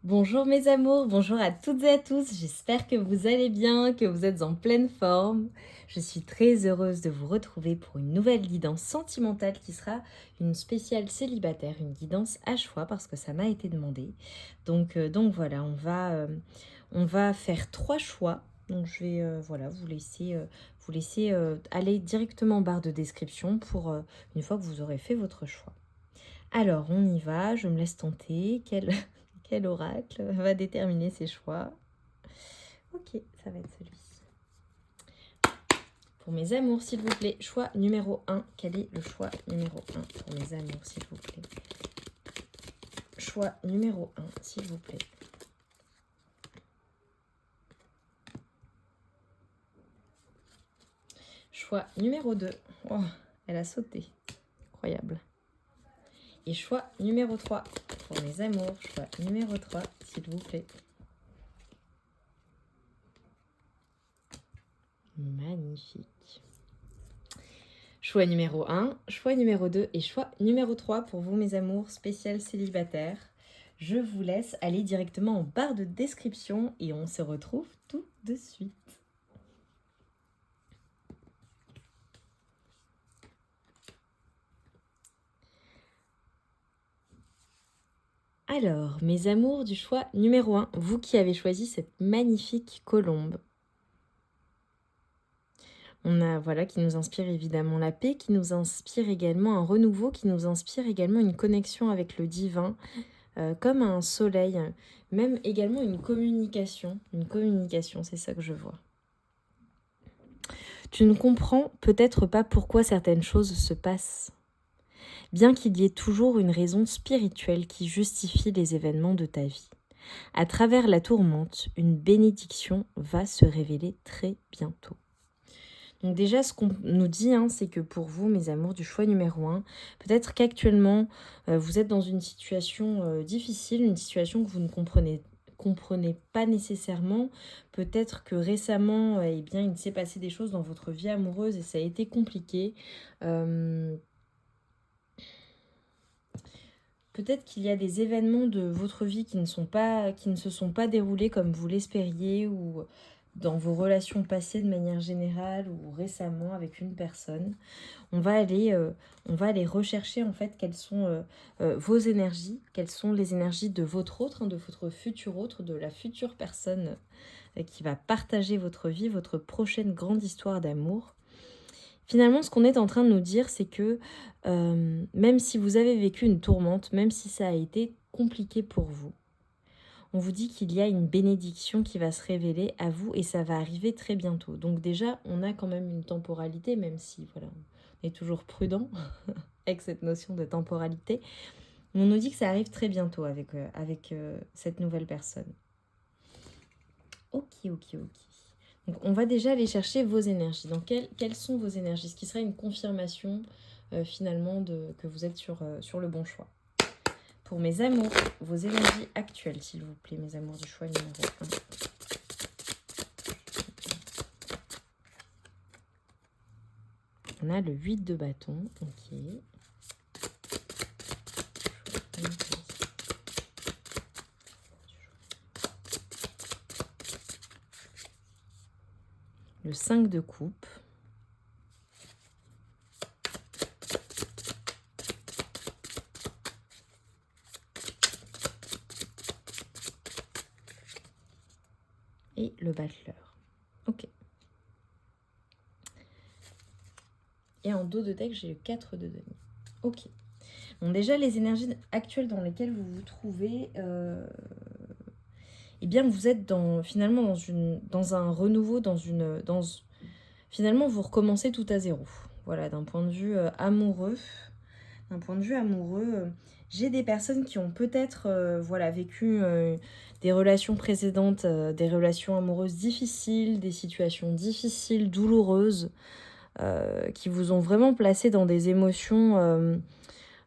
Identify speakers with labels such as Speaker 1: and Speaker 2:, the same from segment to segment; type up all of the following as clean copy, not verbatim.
Speaker 1: Bonjour mes amours, bonjour à toutes et à tous, j'espère que vous allez bien, que vous êtes en pleine forme. Je suis très heureuse de vous retrouver pour une nouvelle guidance sentimentale qui sera une spéciale célibataire, une guidance à choix parce que ça m'a été demandé. Donc voilà, on va faire 3 choix. Donc je vais voilà, vous laisser aller directement en barre de description pour une fois que vous aurez fait votre choix. Alors, on y va, je me laisse tenter. Quel oracle va déterminer ses choix? Ok, ça va être celui-ci. Pour mes amours, s'il vous plaît, choix numéro 1. Quel est le choix numéro 1 pour mes amours, s'il vous plaît? Choix numéro 1, s'il vous plaît. Choix numéro 2. Oh, elle a sauté. Incroyable. Et choix numéro 3 pour mes amours. Choix numéro 3, s'il vous plaît. Magnifique. Choix numéro 1, choix numéro 2 et choix numéro 3 pour vous mes amours spécial célibataire. Je vous laisse aller directement en barre de description et on se retrouve tout de suite. Alors, mes amours du choix numéro 1, vous qui avez choisi cette magnifique colombe. On a, voilà, qui nous inspire évidemment la paix, qui nous inspire également un renouveau, qui nous inspire également une connexion avec le divin, comme un soleil, même également une communication, c'est ça que je vois. Tu ne comprends peut-être pas pourquoi certaines choses se passent, bien qu'il y ait toujours une raison spirituelle qui justifie les événements de ta vie. À travers la tourmente, une bénédiction va se révéler très bientôt. Donc déjà, ce qu'on nous dit, c'est que pour vous, mes amours du choix numéro 1, peut-être qu'actuellement, vous êtes dans une situation difficile, une situation que vous ne comprenez pas nécessairement. Peut-être que récemment, il s'est passé des choses dans votre vie amoureuse et ça a été compliqué. Peut-être qu'il y a des événements de votre vie qui ne se sont pas déroulés comme vous l'espériez ou dans vos relations passées de manière générale ou récemment avec une personne. On va aller rechercher en fait quelles sont vos énergies, quelles sont les énergies de votre autre, de votre futur autre, de la future personne qui va partager votre vie, votre prochaine grande histoire d'amour. Finalement, ce qu'on est en train de nous dire, c'est que même si vous avez vécu une tourmente, même si ça a été compliqué pour vous, on vous dit qu'il y a une bénédiction qui va se révéler à vous et ça va arriver très bientôt. Donc déjà, on a quand même une temporalité, même si voilà, on est toujours prudent avec cette notion de temporalité. On nous dit que ça arrive très bientôt avec cette nouvelle personne. Ok. Donc on va déjà aller chercher vos énergies. Donc quelles sont vos énergies? Ce qui serait une confirmation finalement que vous êtes sur le bon choix. Pour mes amours, vos énergies actuelles, s'il vous plaît, mes amours du choix numéro 1. On a le 8 de bâton, ok. Le 5 de coupe. Et le battleur. Ok. Et en dos de deck, j'ai le 4 de denier. Ok. Bon, déjà, les énergies actuelles dans lesquelles vous vous trouvez, eh bien, vous êtes finalement dans un renouveau, finalement, vous recommencez tout à zéro. Voilà, d'un point de vue amoureux. J'ai des personnes qui ont peut-être vécu des relations précédentes, des relations amoureuses difficiles, des situations difficiles, douloureuses, qui vous ont vraiment placé dans des émotions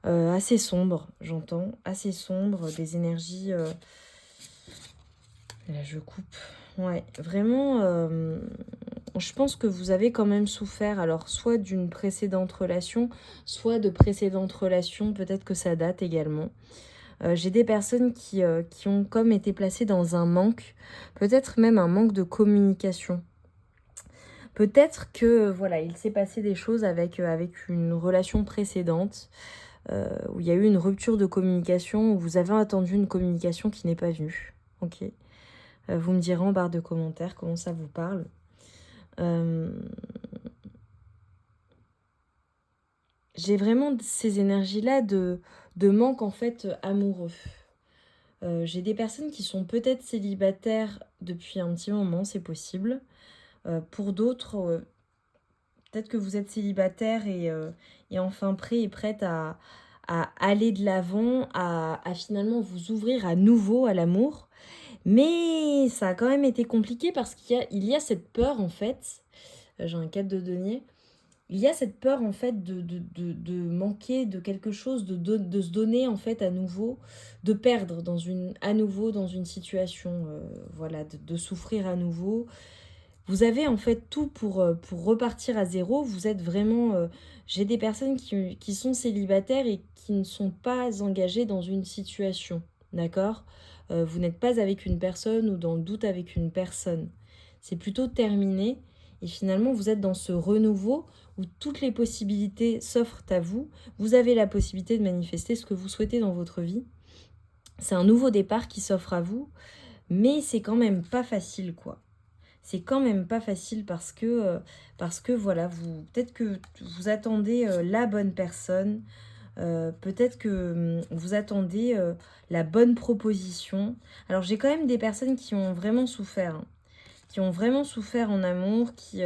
Speaker 1: assez sombres, j'entends, assez sombres, des énergies... Là, je coupe. Ouais, vraiment, je pense que vous avez quand même souffert, alors soit d'une précédente relation, soit de précédentes relations, peut-être que ça date également. J'ai des personnes qui ont comme été placées dans un manque, peut-être même un manque de communication. Peut-être que voilà, il s'est passé des choses avec une relation précédente, où il y a eu une rupture de communication, où vous avez attendu une communication qui n'est pas venue. Ok. Vous me direz en barre de commentaires comment ça vous parle. J'ai vraiment ces énergies-là de manque en fait amoureux. J'ai des personnes qui sont peut-être célibataires depuis un petit moment, c'est possible. Pour d'autres, peut-être que vous êtes célibataire et enfin prêt et prête à aller de l'avant, à finalement vous ouvrir à nouveau à l'amour. Mais ça a quand même été compliqué parce qu'il y a cette peur en fait. J'ai un 4 de denier. Il y a cette peur en fait de manquer de quelque chose, de se donner en fait à nouveau, de perdre à nouveau dans une situation, voilà, de souffrir à nouveau. Vous avez en fait tout pour repartir à zéro. Vous êtes vraiment... j'ai des personnes qui sont célibataires et qui ne sont pas engagées dans une situation, d'accord. Vous n'êtes pas avec une personne ou dans le doute avec une personne. C'est plutôt terminé. Et finalement, vous êtes dans ce renouveau où toutes les possibilités s'offrent à vous. Vous avez la possibilité de manifester ce que vous souhaitez dans votre vie. C'est un nouveau départ qui s'offre à vous, mais c'est quand même pas facile, quoi. C'est quand même pas facile parce que voilà, peut-être que vous attendez la bonne personne, peut-être que vous attendez la bonne proposition. Alors j'ai quand même des personnes qui ont vraiment souffert, hein, qui ont vraiment souffert en amour, qui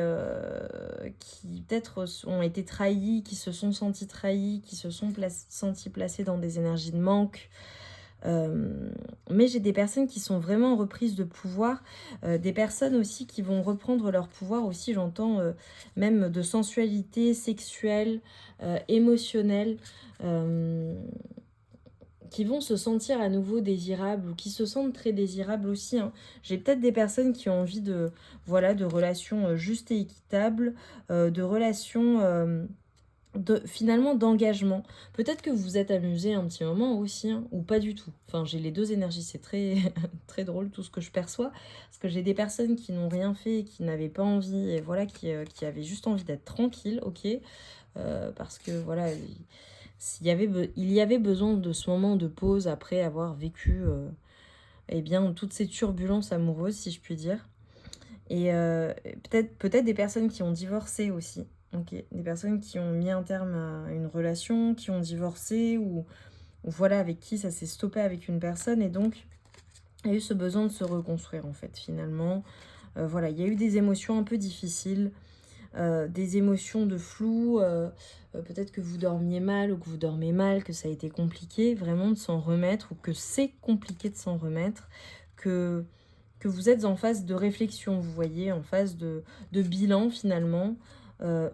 Speaker 1: peut-être ont été trahis, qui se sont sentis trahis, qui se sont sentis placés dans des énergies de manque. Mais j'ai des personnes qui sont vraiment reprises de pouvoir, des personnes aussi qui vont reprendre leur pouvoir aussi, j'entends même de sensualité sexuelle, émotionnelle, qui vont se sentir à nouveau désirables ou qui se sentent très désirables aussi, hein. J'ai peut-être des personnes qui ont envie de relations justes et équitables, de relations... finalement d'engagement. Peut-être que vous vous êtes amusé un petit moment aussi, hein, ou pas du tout. Enfin, j'ai les deux énergies, c'est très, très drôle tout ce que je perçois, parce que j'ai des personnes qui n'ont rien fait, qui n'avaient pas envie, et voilà, qui avaient juste envie d'être tranquilles, ok, parce que voilà, il y avait besoin de ce moment de pause après avoir vécu eh bien, toutes ces turbulences amoureuses, si je puis dire. Et peut-être des personnes qui ont divorcé aussi. Ok, des personnes qui ont mis un terme à une relation, qui ont divorcé ou voilà, avec qui ça s'est stoppé avec une personne et donc il y a eu ce besoin de se reconstruire en fait finalement. Voilà, il y a eu des émotions un peu difficiles, des émotions de flou, peut-être que vous dormiez mal ou que vous dormez mal, que ça a été compliqué vraiment de s'en remettre ou que c'est compliqué de s'en remettre, que vous êtes en phase de réflexion, vous voyez, en phase de bilan finalement,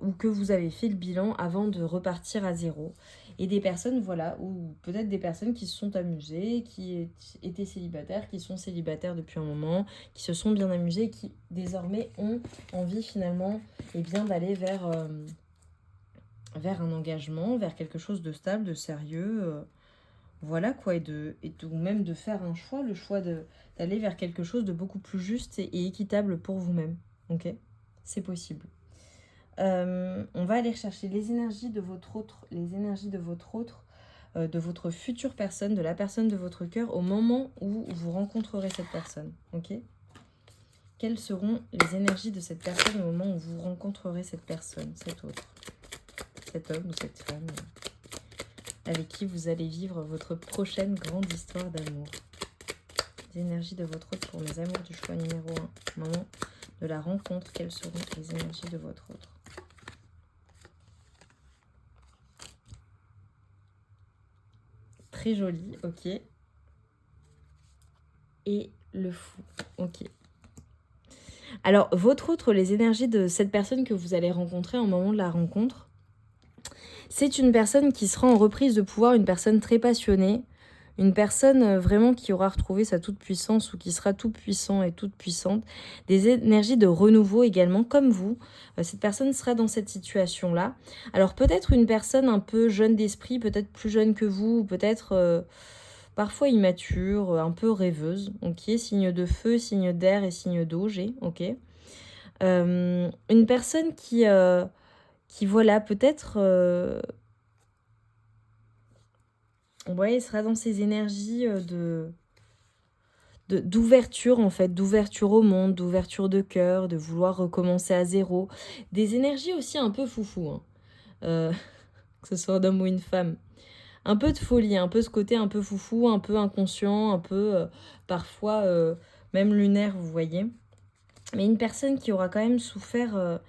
Speaker 1: ou que vous avez fait le bilan avant de repartir à zéro. Et des personnes, voilà, ou peut-être des personnes qui se sont amusées, qui étaient célibataires, qui sont célibataires depuis un moment, qui se sont bien amusées, et qui désormais ont envie finalement d'aller vers un engagement, vers quelque chose de stable, de sérieux, voilà quoi, ou même de faire un choix, le choix d'aller vers quelque chose de beaucoup plus juste et équitable pour vous-même. Ok, c'est possible. On va aller chercher les énergies de votre autre, de votre future personne, de la personne de votre cœur au moment où vous rencontrerez cette personne. Ok. Quelles seront les énergies de cette personne au moment où vous rencontrerez cette personne, cet autre, cet homme ou cette femme avec qui vous allez vivre votre prochaine grande histoire d'amour. Les énergies de votre autre pour mes amours du choix numéro 1. Au moment de la rencontre, quelles seront les énergies de votre autre? Très joli, ok. Et le fou, ok. Alors, votre autre, les énergies de cette personne que vous allez rencontrer au moment de la rencontre, c'est une personne qui sera en reprise de pouvoir, une personne très passionnée, une personne vraiment qui aura retrouvé sa toute-puissance ou qui sera tout puissant et toute puissante. Des énergies de renouveau également, comme vous. Cette personne sera dans cette situation-là. Alors peut-être une personne un peu jeune d'esprit, peut-être plus jeune que vous, peut-être parfois immature, un peu rêveuse, ok. Signe de feu, signe d'air et signe d'eau, j'ai, ok. Une personne qui voilà, peut-être, ouais, sera dans ses énergies d'ouverture en fait, d'ouverture au monde, d'ouverture de cœur, de vouloir recommencer à zéro. Des énergies aussi un peu foufou, hein. Que ce soit un homme ou une femme. Un peu de folie, un peu ce côté un peu foufou, un peu inconscient, un peu parfois même lunaire, vous voyez. Mais une personne qui aura quand même souffert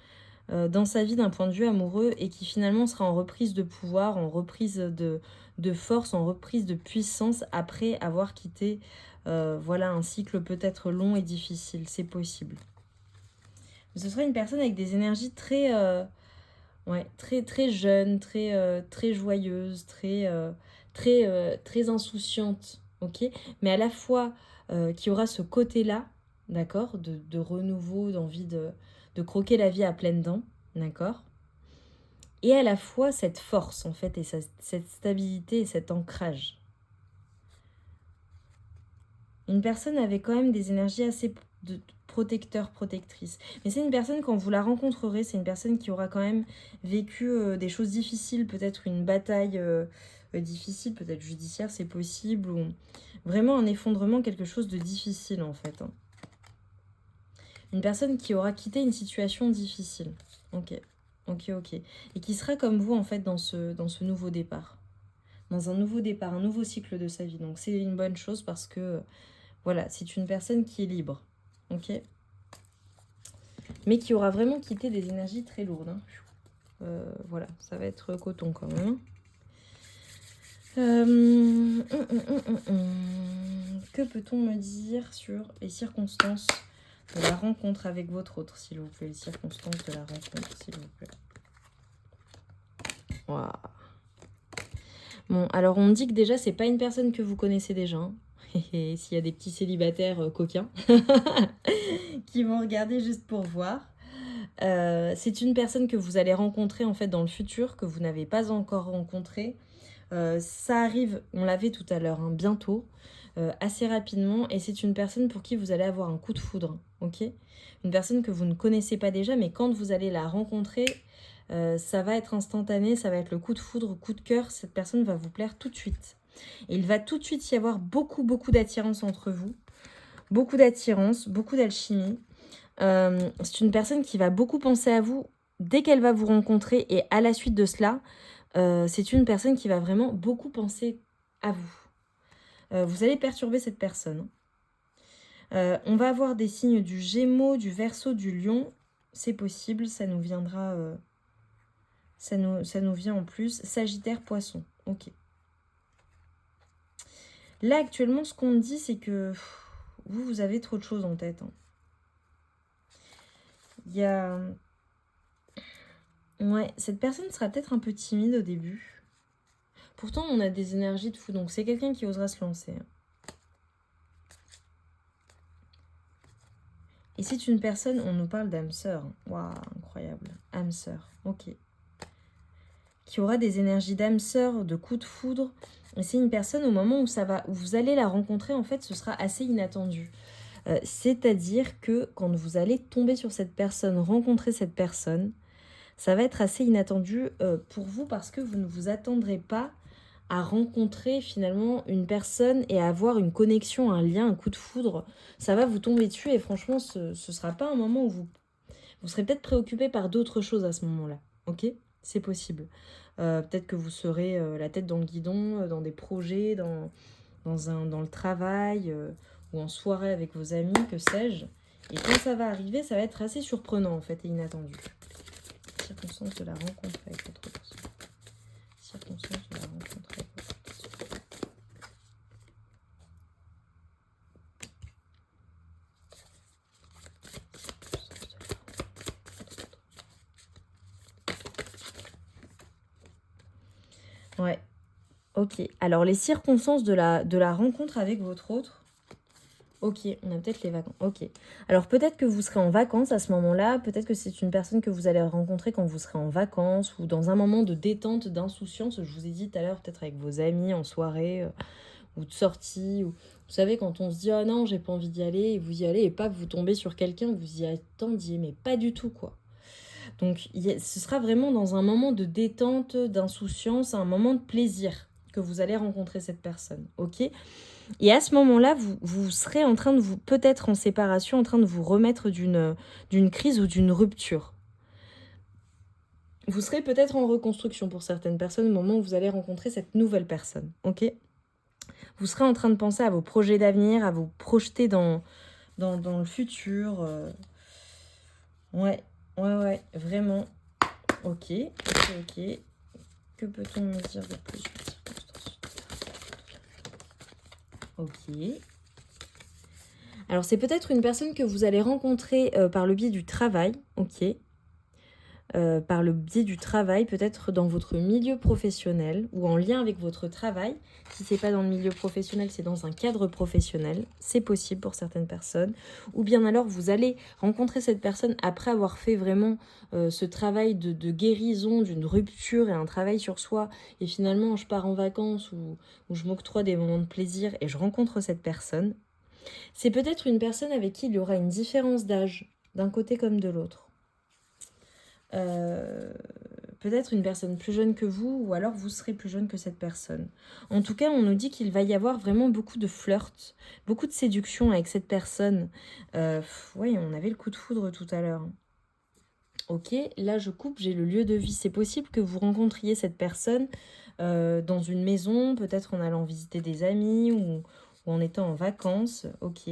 Speaker 1: dans sa vie d'un point de vue amoureux et qui finalement sera en reprise de pouvoir, en reprise de force, en reprise de puissance après avoir quitté voilà, un cycle peut-être long et difficile. C'est possible. Ce sera une personne avec des énergies très, ouais, très, très jeune, très joyeuse, très insouciante, ok. Mais à la fois qui aura ce côté-là, d'accord, de renouveau, d'envie de croquer la vie à pleines dents, d'accord. Et à la fois cette force, en fait, et cette stabilité et cet ancrage. Une personne avec quand même des énergies assez protecteur, protectrice. Mais c'est une personne, quand vous la rencontrerez, c'est une personne qui aura quand même vécu des choses difficiles, peut-être une bataille difficile, peut-être judiciaire, c'est possible, ou vraiment un effondrement, quelque chose de difficile en fait. Hein. Une personne qui aura quitté une situation difficile. Ok. Et qui sera comme vous en fait dans ce nouveau départ. Dans un nouveau départ, un nouveau cycle de sa vie. Donc c'est une bonne chose parce que, voilà, c'est une personne qui est libre. Ok. Mais qui aura vraiment quitté des énergies très lourdes. Hein. Voilà, ça va être coton quand même. Que peut-on me dire sur les circonstances de la rencontre avec votre autre, s'il vous plaît? Les circonstances de la rencontre, s'il vous plaît. Waouh. Bon, alors on me dit que déjà, c'est pas une personne que vous connaissez déjà. Hein. Et s'il y a des petits célibataires coquins qui vont regarder juste pour voir. C'est une personne que vous allez rencontrer en fait dans le futur, que vous n'avez pas encore rencontré. Ça arrive, on l'avait tout à l'heure, hein, bientôt, assez rapidement. Et c'est une personne pour qui vous allez avoir un coup de foudre, ok? Une personne que vous ne connaissez pas déjà, mais quand vous allez la rencontrer, ça va être instantané, ça va être le coup de foudre, coup de cœur. Cette personne va vous plaire tout de suite. Et il va tout de suite y avoir beaucoup d'attirance entre vous. Beaucoup d'attirance, beaucoup d'alchimie. C'est une personne qui va beaucoup penser à vous dès qu'elle va vous rencontrer. Et à la suite de cela, c'est une personne qui va vraiment beaucoup penser à vous. Vous allez perturber cette personne. On va avoir des signes du Gémeaux, du Verseau, du Lion. C'est possible, ça nous viendra... ça nous vient en plus. Sagittaire, Poisson. Ok. Là, actuellement, ce qu'on me dit, c'est que vous avez trop de choses en tête. Hein. Il y a... Ouais, cette personne sera peut-être un peu timide au début. Pourtant, on a des énergies de fou, donc c'est quelqu'un qui osera se lancer. Et c'est une personne, on nous parle d'âme sœur. Waouh, incroyable. Âme sœur, ok. Qui aura des énergies d'âme sœur, de coup de foudre. Et c'est une personne, au moment où vous allez la rencontrer, en fait, ce sera assez inattendu. C'est-à-dire que quand vous allez tomber sur cette personne, rencontrer cette personne, ça va être assez inattendu pour vous parce que vous ne vous attendrez pas à rencontrer finalement une personne et à avoir une connexion, un lien, un coup de foudre. Ça va vous tomber dessus et franchement, ce ne sera pas un moment où vous serez peut-être préoccupé par d'autres choses à ce moment-là. Ok ? C'est possible. Peut-être que vous serez la tête dans le guidon, dans des projets, dans le travail ou en soirée avec vos amis, que sais-je. Et quand ça va arriver, ça va être assez surprenant en fait et inattendu. Circonstances de la rencontre avec votre personne. Circonstances de la rencontre avec votre personne. Ouais. Ok. Alors les circonstances de la rencontre avec votre autre. Ok, on a peut-être les vacances. Ok. Alors peut-être que vous serez en vacances à ce moment-là. Peut-être que c'est une personne que vous allez rencontrer quand vous serez en vacances ou dans un moment de détente, d'insouciance. Je vous ai dit tout à l'heure, peut-être avec vos amis en soirée ou de sortie. Ou... Vous savez, quand on se dit « Ah non, j'ai pas envie d'y aller », et vous y allez, et pas vous tombez sur quelqu'un, vous y attendiez, mais pas du tout, quoi. Donc, ce sera vraiment dans un moment de détente, d'insouciance, un moment de plaisir que vous allez rencontrer cette personne, ok ? Et à ce moment-là, vous serez en train de vous, peut-être en séparation, en train de vous remettre d'une crise ou d'une rupture. Vous serez peut-être en reconstruction pour certaines personnes au moment où vous allez rencontrer cette nouvelle personne, ok ? Vous serez en train de penser à vos projets d'avenir, à vous projeter dans le futur. Ouais, vraiment. Ok. Que peut-on me dire de plus? Ok. Alors, c'est peut-être une personne que vous allez rencontrer par le biais du travail, ok. Par le biais du travail, peut-être dans votre milieu professionnel ou en lien avec votre travail. Si c'est pas dans le milieu professionnel, c'est dans un cadre professionnel. C'est possible pour certaines personnes. Ou bien alors, vous allez rencontrer cette personne après avoir fait vraiment ce travail de guérison, d'une rupture et un travail sur soi. Et finalement, je pars en vacances ou je m'octroie des moments de plaisir et je rencontre cette personne. C'est peut-être une personne avec qui il y aura une différence d'âge, d'un côté comme de l'autre. Peut-être une personne plus jeune que vous, ou alors vous serez plus jeune que cette personne. En tout cas, on nous dit qu'il va y avoir vraiment beaucoup de flirt, beaucoup de séduction avec cette personne. Oui, on avait le coup de foudre tout à l'heure. Ok, là je coupe, j'ai le lieu de vie. C'est possible que vous rencontriez cette personne dans une maison, peut-être en allant visiter des amis ou en étant en vacances. Ok.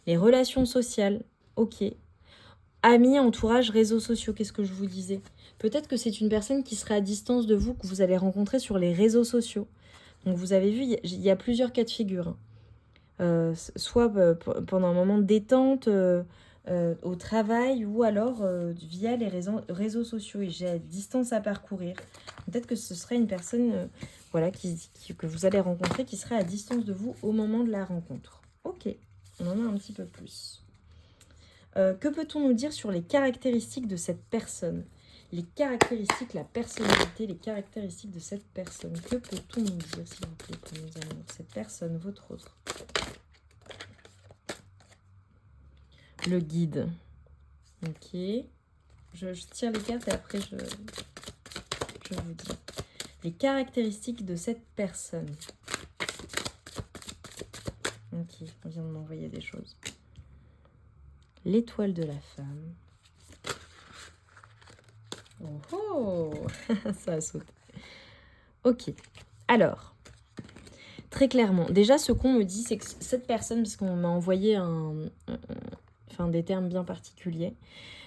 Speaker 1: Les relations sociales. Ok. Amis, entourage, réseaux sociaux, qu'est-ce que je vous disais ? Peut-être que c'est une personne qui serait à distance de vous, que vous allez rencontrer sur les réseaux sociaux. Donc vous avez vu, il y a plusieurs cas de figure. Soit pendant un moment de détente au travail, ou alors via les réseaux sociaux. Et j'ai à distance à parcourir. Peut-être que ce serait une personne voilà, que vous allez rencontrer qui serait à distance de vous au moment de la rencontre. Ok, on en a un petit peu plus. Que peut-on nous dire sur les caractéristiques de cette personne ? Les caractéristiques, la personnalité, les caractéristiques de cette personne. Que peut-on nous dire, s'il vous plaît, pour nos amours ? Cette personne, votre autre. Le guide. Ok. Je tire les cartes et après je vous dis. Les caractéristiques de cette personne. Ok, on vient de m'envoyer des choses. L'étoile de la femme. Oh, ça a sauté. Ok, alors, très clairement, déjà ce qu'on me dit, c'est que cette personne, parce qu'on m'a envoyé des termes bien particuliers,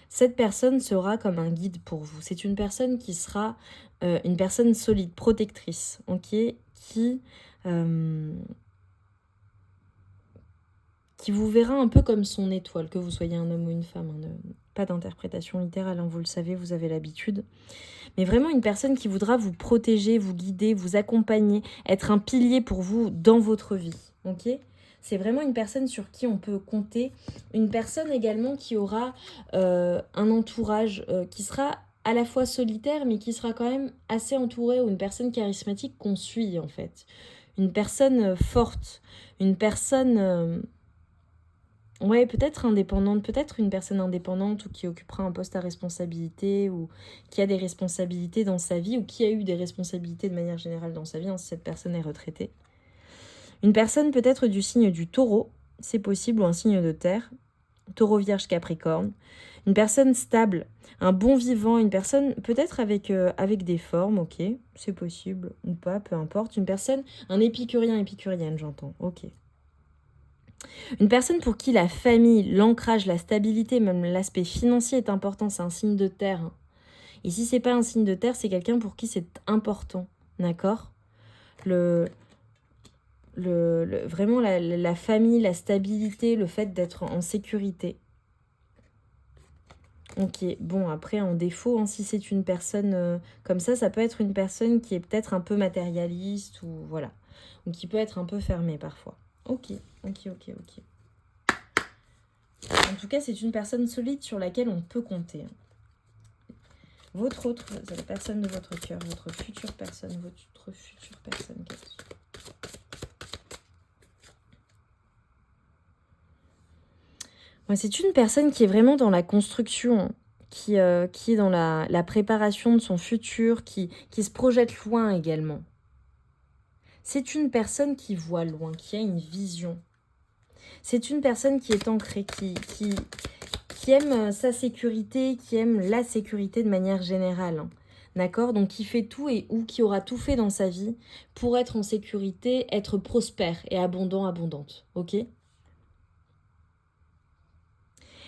Speaker 1: cette personne sera comme un guide pour vous. C'est une personne qui sera une personne solide, protectrice, ok, qui vous verra un peu comme son étoile, que vous soyez un homme ou une femme. Pas d'interprétation littérale, vous le savez, vous avez l'habitude. Mais vraiment une personne qui voudra vous protéger, vous guider, vous accompagner, être un pilier pour vous dans votre vie. Ok ? C'est vraiment une personne sur qui on peut compter. Une personne également qui aura un entourage qui sera à la fois solitaire, mais qui sera quand même assez entourée, ou une personne charismatique qu'on suit en fait. Une personne forte, une personne... Ouais, peut-être indépendante, peut-être une personne indépendante ou qui occupera un poste à responsabilité ou qui a des responsabilités dans sa vie ou qui a eu des responsabilités de manière générale dans sa vie, si cette personne est retraitée. Une personne peut-être du signe du taureau, c'est possible, ou un signe de terre, taureau, vierge, capricorne. Une personne stable, un bon vivant, une personne peut-être avec des formes, ok, c'est possible ou pas, peu importe. Une personne, un épicurien, épicurienne, j'entends, ok. Une personne pour qui la famille, l'ancrage, la stabilité, même l'aspect financier est important, c'est un signe de terre. Et si c'est pas un signe de terre, c'est quelqu'un pour qui c'est important, d'accord ? Vraiment la famille, la stabilité, le fait d'être en sécurité. Ok, bon après en défaut, si c'est une personne comme ça peut être une personne qui est peut-être un peu matérialiste ou voilà, ou qui peut être un peu fermée parfois. Ok. En tout cas, c'est une personne solide sur laquelle on peut compter. Votre autre, c'est la personne de votre cœur, votre future personne. Ouais, c'est une personne qui est vraiment dans la construction, hein, qui est dans la préparation de son futur, qui se projette loin également. C'est une personne qui voit loin, qui a une vision. C'est une personne qui est ancrée, qui aime sa sécurité, qui aime la sécurité de manière générale. Hein. D'accord? Donc qui fait tout ou qui aura tout fait dans sa vie pour être en sécurité, être prospère et abondante. Ok?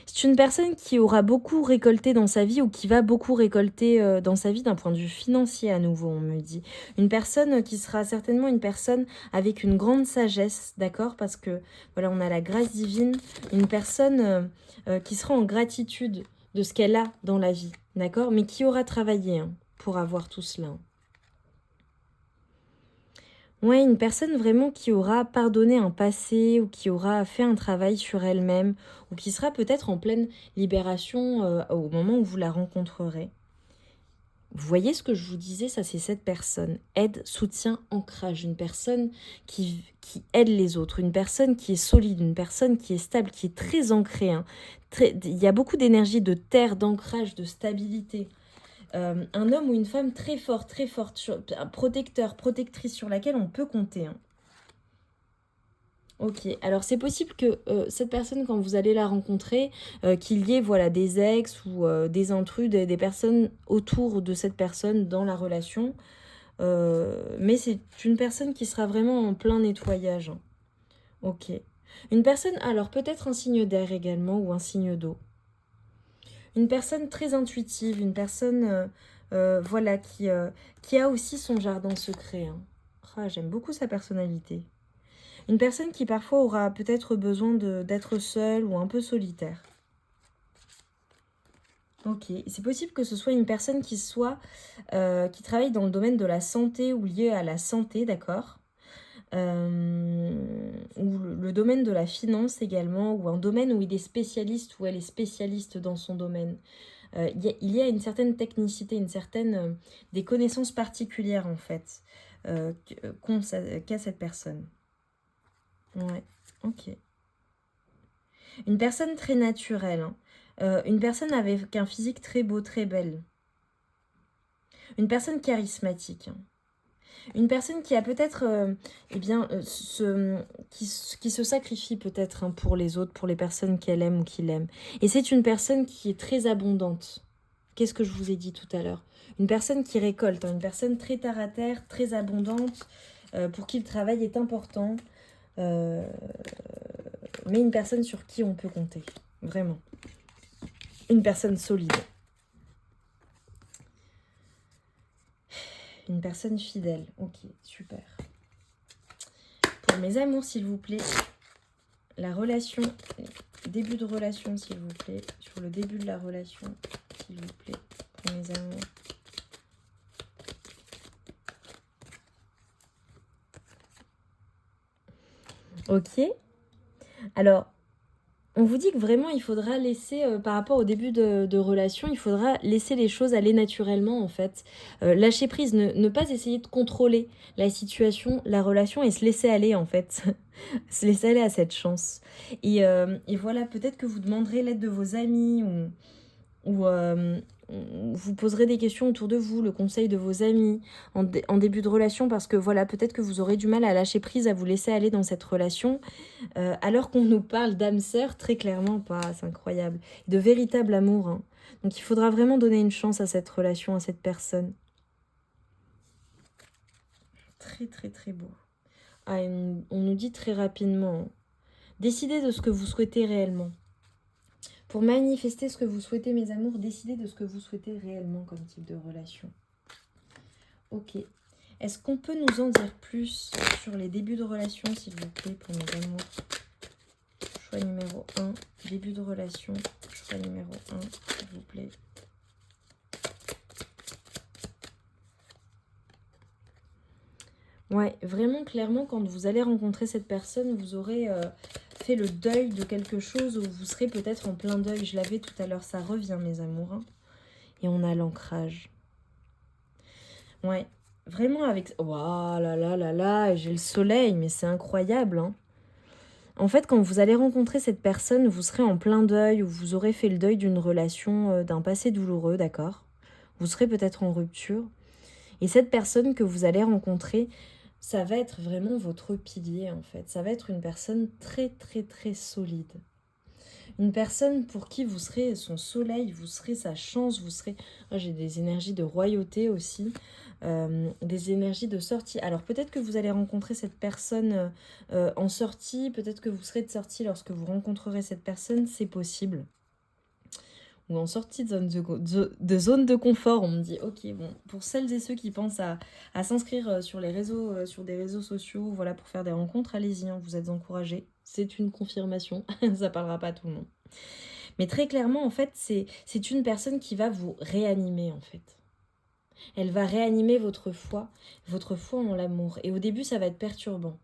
Speaker 1: C'est une personne qui aura beaucoup récolté dans sa vie ou qui va beaucoup récolter dans sa vie d'un point de vue financier à nouveau, on me dit. Une personne qui sera certainement une personne avec une grande sagesse, d'accord? Parce que voilà, on a la grâce divine. Une personne qui sera en gratitude de ce qu'elle a dans la vie, d'accord? Mais qui aura travaillé hein, pour avoir tout cela. Ouais, une personne vraiment qui aura pardonné un passé ou qui aura fait un travail sur elle-même ou qui sera peut-être en pleine libération au moment où vous la rencontrerez. Vous voyez ce que je vous disais, ça c'est cette personne. Aide, soutien, ancrage. Une personne qui aide les autres, une personne qui est solide, une personne qui est stable, qui est très ancrée. Hein. Il y a beaucoup d'énergie de terre, d'ancrage, de stabilité. Un homme ou une femme très forte, un protecteur, protectrice sur laquelle on peut compter. Hein. Ok, alors c'est possible que cette personne, quand vous allez la rencontrer, qu'il y ait voilà, des ex ou des intrus, des personnes autour de cette personne dans la relation. Mais c'est une personne qui sera vraiment en plein nettoyage. Hein. Ok. Une personne, alors peut-être un signe d'air également ou un signe d'eau. Une personne très intuitive, une personne voilà, qui a aussi son jardin secret. Hein. Ah, j'aime beaucoup sa personnalité. Une personne qui parfois aura peut-être besoin d'être seule ou un peu solitaire. Ok, c'est possible que ce soit une personne qui travaille dans le domaine de la santé ou liée à la santé, d'accord ou le domaine de la finance également, ou un domaine où il est spécialiste, ou elle est spécialiste dans son domaine. Il y a une technicité, des connaissances particulières en fait, qu'a cette personne. Ouais, ok. Une personne très naturelle, hein. Une personne avec un physique très beau, très belle. Une personne charismatique. Hein. Une personne qui a peut-être, qui se sacrifie peut-être hein, pour les autres, pour les personnes qu'elle aime ou qu'il aime. Et c'est une personne qui est très abondante. Qu'est-ce que je vous ai dit tout à l'heure? Une personne qui récolte, hein, une personne très terre à terre, très abondante, pour qui le travail est important. Mais une personne sur qui on peut compter, vraiment. Une personne solide. Une personne fidèle. Ok, super. Pour mes amours, s'il vous plaît, la relation, début de relation, s'il vous plaît. Sur le début de la relation, s'il vous plaît, pour mes amours. Ok. Alors, on vous dit que vraiment, il faudra laisser, par rapport au début de relation, il faudra laisser les choses aller naturellement, en fait. Lâcher prise, ne pas essayer de contrôler la situation, la relation et se laisser aller, en fait. Se laisser aller à cette chance. Et voilà, peut-être que vous demanderez l'aide de vos amis ou vous poserez des questions autour de vous, le conseil de vos amis en début de relation, parce que voilà, peut-être que vous aurez du mal à lâcher prise, à vous laisser aller dans cette relation, alors qu'on nous parle d'âme sœur, très clairement pas, c'est incroyable, de véritable amour. Hein. Donc il faudra vraiment donner une chance à cette relation, à cette personne. Très très très beau. Ah, on nous dit très rapidement, décidez de ce que vous souhaitez réellement. Pour manifester ce que vous souhaitez, mes amours, décidez de ce que vous souhaitez réellement comme type de relation. Ok. Est-ce qu'on peut nous en dire plus sur les débuts de relation, s'il vous plaît, pour mes amours? Choix numéro 1, début de relation. Choix numéro 1, s'il vous plaît. Ouais, vraiment, clairement, quand vous allez rencontrer cette personne, vous aurez fait le deuil de quelque chose ou vous serez peut-être en plein deuil. Je l'avais tout à l'heure, ça revient, mes amours. Hein. Et on a l'ancrage. Ouais, vraiment avec... Waouh là là là là, j'ai le soleil, mais c'est incroyable. Hein. En fait, quand vous allez rencontrer cette personne, vous serez en plein deuil ou vous aurez fait le deuil d'une relation, d'un passé douloureux, d'accord? Vous serez peut-être en rupture. Et cette personne que vous allez rencontrer, ça va être vraiment votre pilier en fait. Ça va être une personne très très très solide. Une personne pour qui vous serez son soleil, vous serez sa chance, vous serez... Oh, j'ai des énergies de royauté aussi, des énergies de sortie. Alors peut-être que vous allez rencontrer cette personne en sortie, peut-être que vous serez de sortie lorsque vous rencontrerez cette personne, c'est possible. Ou en sortie de zone de confort, on me dit, ok, bon, pour celles et ceux qui pensent à s'inscrire sur les réseaux, sur des réseaux sociaux, voilà, pour faire des rencontres, allez-y, hein, vous êtes encouragés. C'est une confirmation, ça parlera pas à tout le monde. Mais très clairement, en fait, c'est une personne qui va vous réanimer, en fait. Elle va réanimer votre foi en l'amour. Et au début, ça va être perturbant.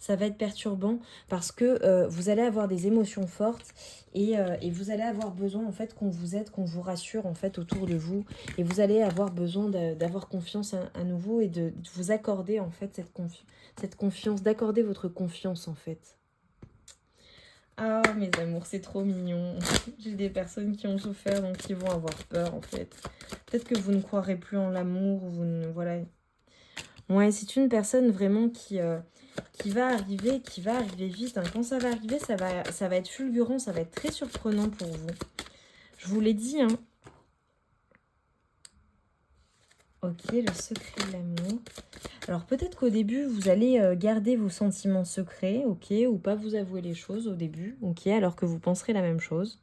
Speaker 1: Ça va être perturbant parce que vous allez avoir des émotions fortes et vous allez avoir besoin en fait qu'on vous aide, qu'on vous rassure en fait autour de vous et vous allez avoir besoin d'avoir confiance à nouveau et de vous accorder en fait cette confiance, d'accorder votre confiance en fait. Ah mes amours, c'est trop mignon. J'ai des personnes qui ont souffert donc qui vont avoir peur en fait. Peut-être que vous ne croirez plus en l'amour, vous ne... voilà. Ouais, c'est une personne vraiment qui va arriver vite. Hein. Quand ça va arriver, ça va être fulgurant, ça va être très surprenant pour vous. Je vous l'ai dit, hein. Ok, le secret de l'amour. Alors peut-être qu'au début, vous allez garder vos sentiments secrets, ok, ou pas vous avouer les choses au début, ok, alors que vous penserez la même chose.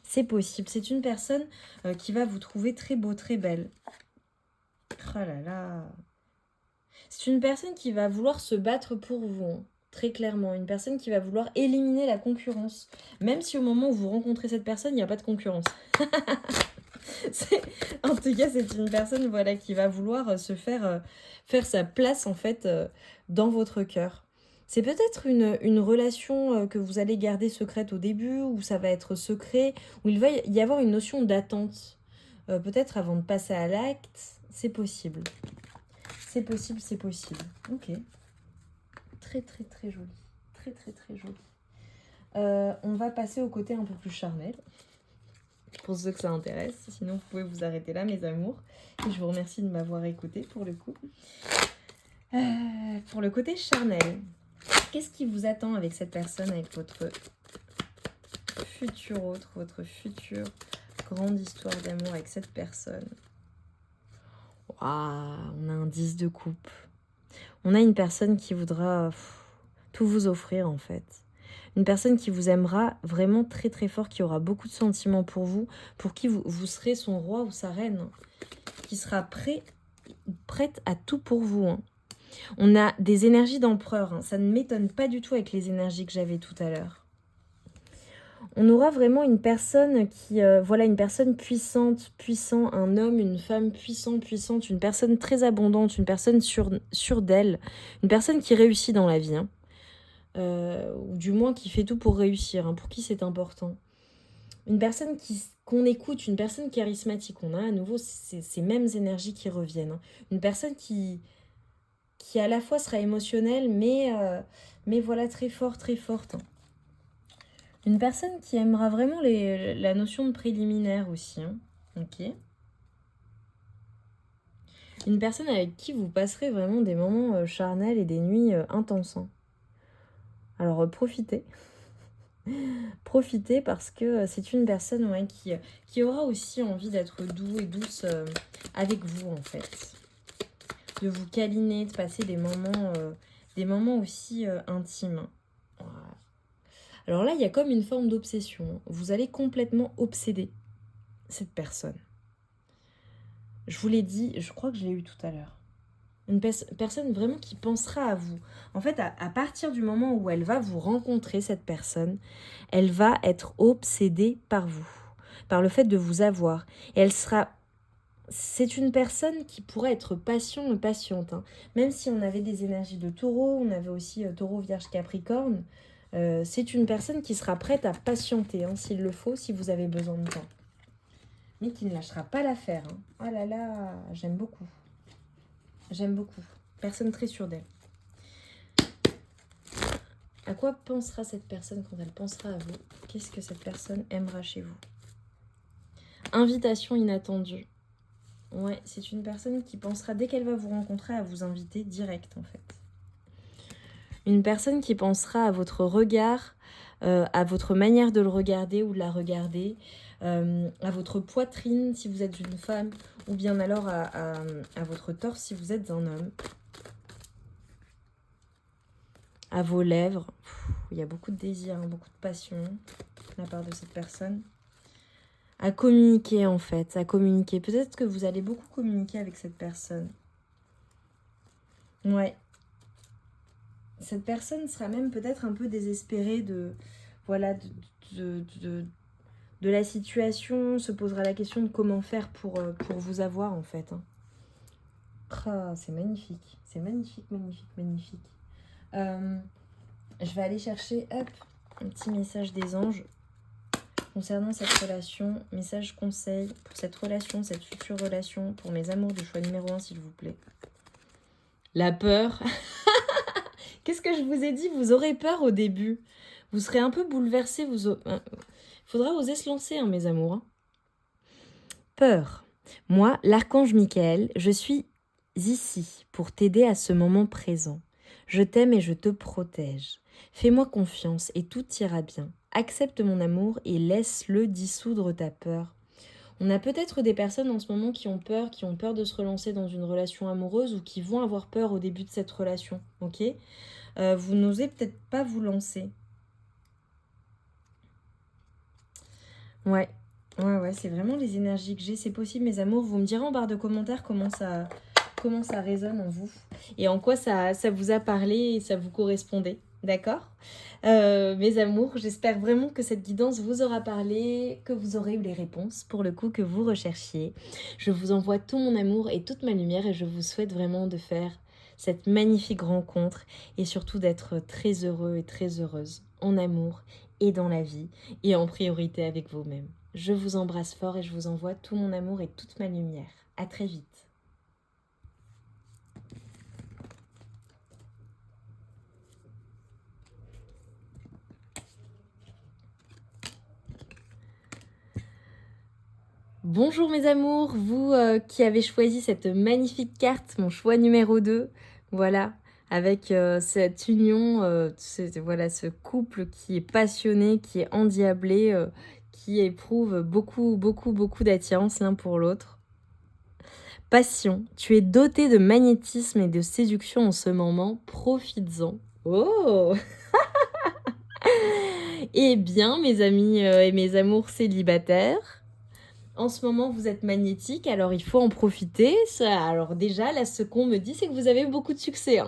Speaker 1: C'est possible. C'est une personne qui va vous trouver très beau, très belle. Oh là là. C'est une personne qui va vouloir se battre pour vous, hein, très clairement. Une personne qui va vouloir éliminer la concurrence. Même si au moment où vous rencontrez cette personne, il n'y a pas de concurrence. En tout cas, c'est une personne voilà, qui va vouloir se faire sa place en fait dans votre cœur. C'est peut-être une relation que vous allez garder secrète au début, où ça va être secret, où il va y avoir une notion d'attente. Peut-être avant de passer à l'acte, c'est possible. C'est possible, c'est possible. Ok. Très, très, très joli. Très, très, très joli. On va passer au côté un peu plus charnel. Pour ceux que ça intéresse. Sinon, vous pouvez vous arrêter là, mes amours. Et je vous remercie de m'avoir écouté pour le coup. Pour le côté charnel. Qu'est-ce qui vous attend avec cette personne, avec votre futur autre, votre future grande histoire d'amour avec cette personne? Waouh, on a un 10 de coupe. On a une personne qui voudra tout vous offrir en fait. Une personne qui vous aimera vraiment très très fort, qui aura beaucoup de sentiments pour vous, pour qui vous serez son roi ou sa reine, qui sera prête à tout pour vous. Hein. On a des énergies d'empereur, hein. Ça ne m'étonne pas du tout avec les énergies que j'avais tout à l'heure. On aura vraiment une personne qui, voilà, une personne puissante, puissant, un homme, une femme puissante, une personne très abondante, une personne sûre d'elle, une personne qui réussit dans la vie, hein. Ou du moins qui fait tout pour réussir, hein, pour qui c'est important. Une personne qu'on écoute, une personne charismatique, on a à nouveau ces mêmes énergies qui reviennent. Hein. Une personne qui à la fois sera émotionnelle, mais voilà, très forte. Hein. Une personne qui aimera vraiment la notion de préliminaire aussi. Hein. Ok. Une personne avec qui vous passerez vraiment des moments charnels et des nuits intenses. Hein. Alors profitez. Profitez parce que c'est une personne ouais, qui aura aussi envie d'être doux et douce avec vous en fait. De vous câliner, de passer des moments aussi intimes. Voilà. Alors là, il y a comme une forme d'obsession. Vous allez complètement obséder cette personne. Je vous l'ai dit, je crois que je l'ai eu tout à l'heure. Une personne vraiment qui pensera à vous. En fait, à partir du moment où elle va vous rencontrer, cette personne, elle va être obsédée par vous, par le fait de vous avoir. Et elle sera... C'est une personne qui pourrait être patiente. Hein. Même si on avait des énergies de taureau, on avait aussi taureau, vierge, capricorne, c'est une personne qui sera prête à patienter, hein, s'il le faut, si vous avez besoin de temps. Mais qui ne lâchera pas l'affaire. Hein. Oh là là, j'aime beaucoup. J'aime beaucoup. Personne très sûre d'elle. À quoi pensera cette personne quand elle pensera à vous? Qu'est-ce que cette personne aimera chez vous? Invitation inattendue. Ouais, c'est une personne qui pensera, dès qu'elle va vous rencontrer, à vous inviter direct, en fait. Une personne qui pensera à votre regard, à votre manière de le regarder ou de la regarder, à votre poitrine si vous êtes une femme, ou bien alors à votre torse si vous êtes un homme. À vos lèvres. Il y a beaucoup de désir, beaucoup de passion de la part de cette personne. À communiquer en fait, à communiquer. Peut-être que vous allez beaucoup communiquer avec cette personne. Ouais. Cette personne sera même peut-être un peu désespérée de la situation, se posera la question de comment faire pour vous avoir en fait. C'est magnifique, c'est magnifique, magnifique, magnifique. Je vais aller chercher un petit message des anges concernant cette relation, message conseil pour cette relation, cette future relation, pour mes amours du choix numéro 1 s'il vous plaît. La peur. Qu'est-ce que je vous ai dit? Vous aurez peur au début. Vous serez un peu bouleversé. Faudra oser se lancer, mes amours. Peur. Moi, l'archange Michael, je suis ici pour t'aider à ce moment présent. Je t'aime et je te protège. Fais-moi confiance et tout ira bien. Accepte mon amour et laisse-le dissoudre ta peur. On a peut-être des personnes en ce moment qui ont peur de se relancer dans une relation amoureuse ou qui vont avoir peur au début de cette relation, ok ? Vous n'osez peut-être pas vous lancer. Ouais, c'est vraiment les énergies que j'ai. C'est possible, mes amours. Vous me direz en barre de commentaires comment ça résonne en vous et en quoi ça vous a parlé et ça vous correspondait. D'accord, mes amours, j'espère vraiment que cette guidance vous aura parlé, que vous aurez eu les réponses pour le coup que vous recherchiez. Je vous envoie tout mon amour et toute ma lumière et je vous souhaite vraiment de faire cette magnifique rencontre et surtout d'être très heureux et très heureuse en amour et dans la vie et en priorité avec vous-même. Je vous embrasse fort et je vous envoie tout mon amour et toute ma lumière. À très vite. Bonjour mes amours, vous qui avez choisi cette magnifique carte, mon choix numéro 2, voilà, avec cette union, ce couple qui est passionné, qui est endiablé, qui éprouve beaucoup, beaucoup, beaucoup d'attirance l'un pour l'autre. Passion, tu es doté de magnétisme et de séduction en ce moment, profites-en. Oh Eh bien mes amis et mes amours célibataires, en ce moment, vous êtes magnétique, alors il faut en profiter. Alors déjà, là, ce qu'on me dit, c'est que vous avez beaucoup de succès.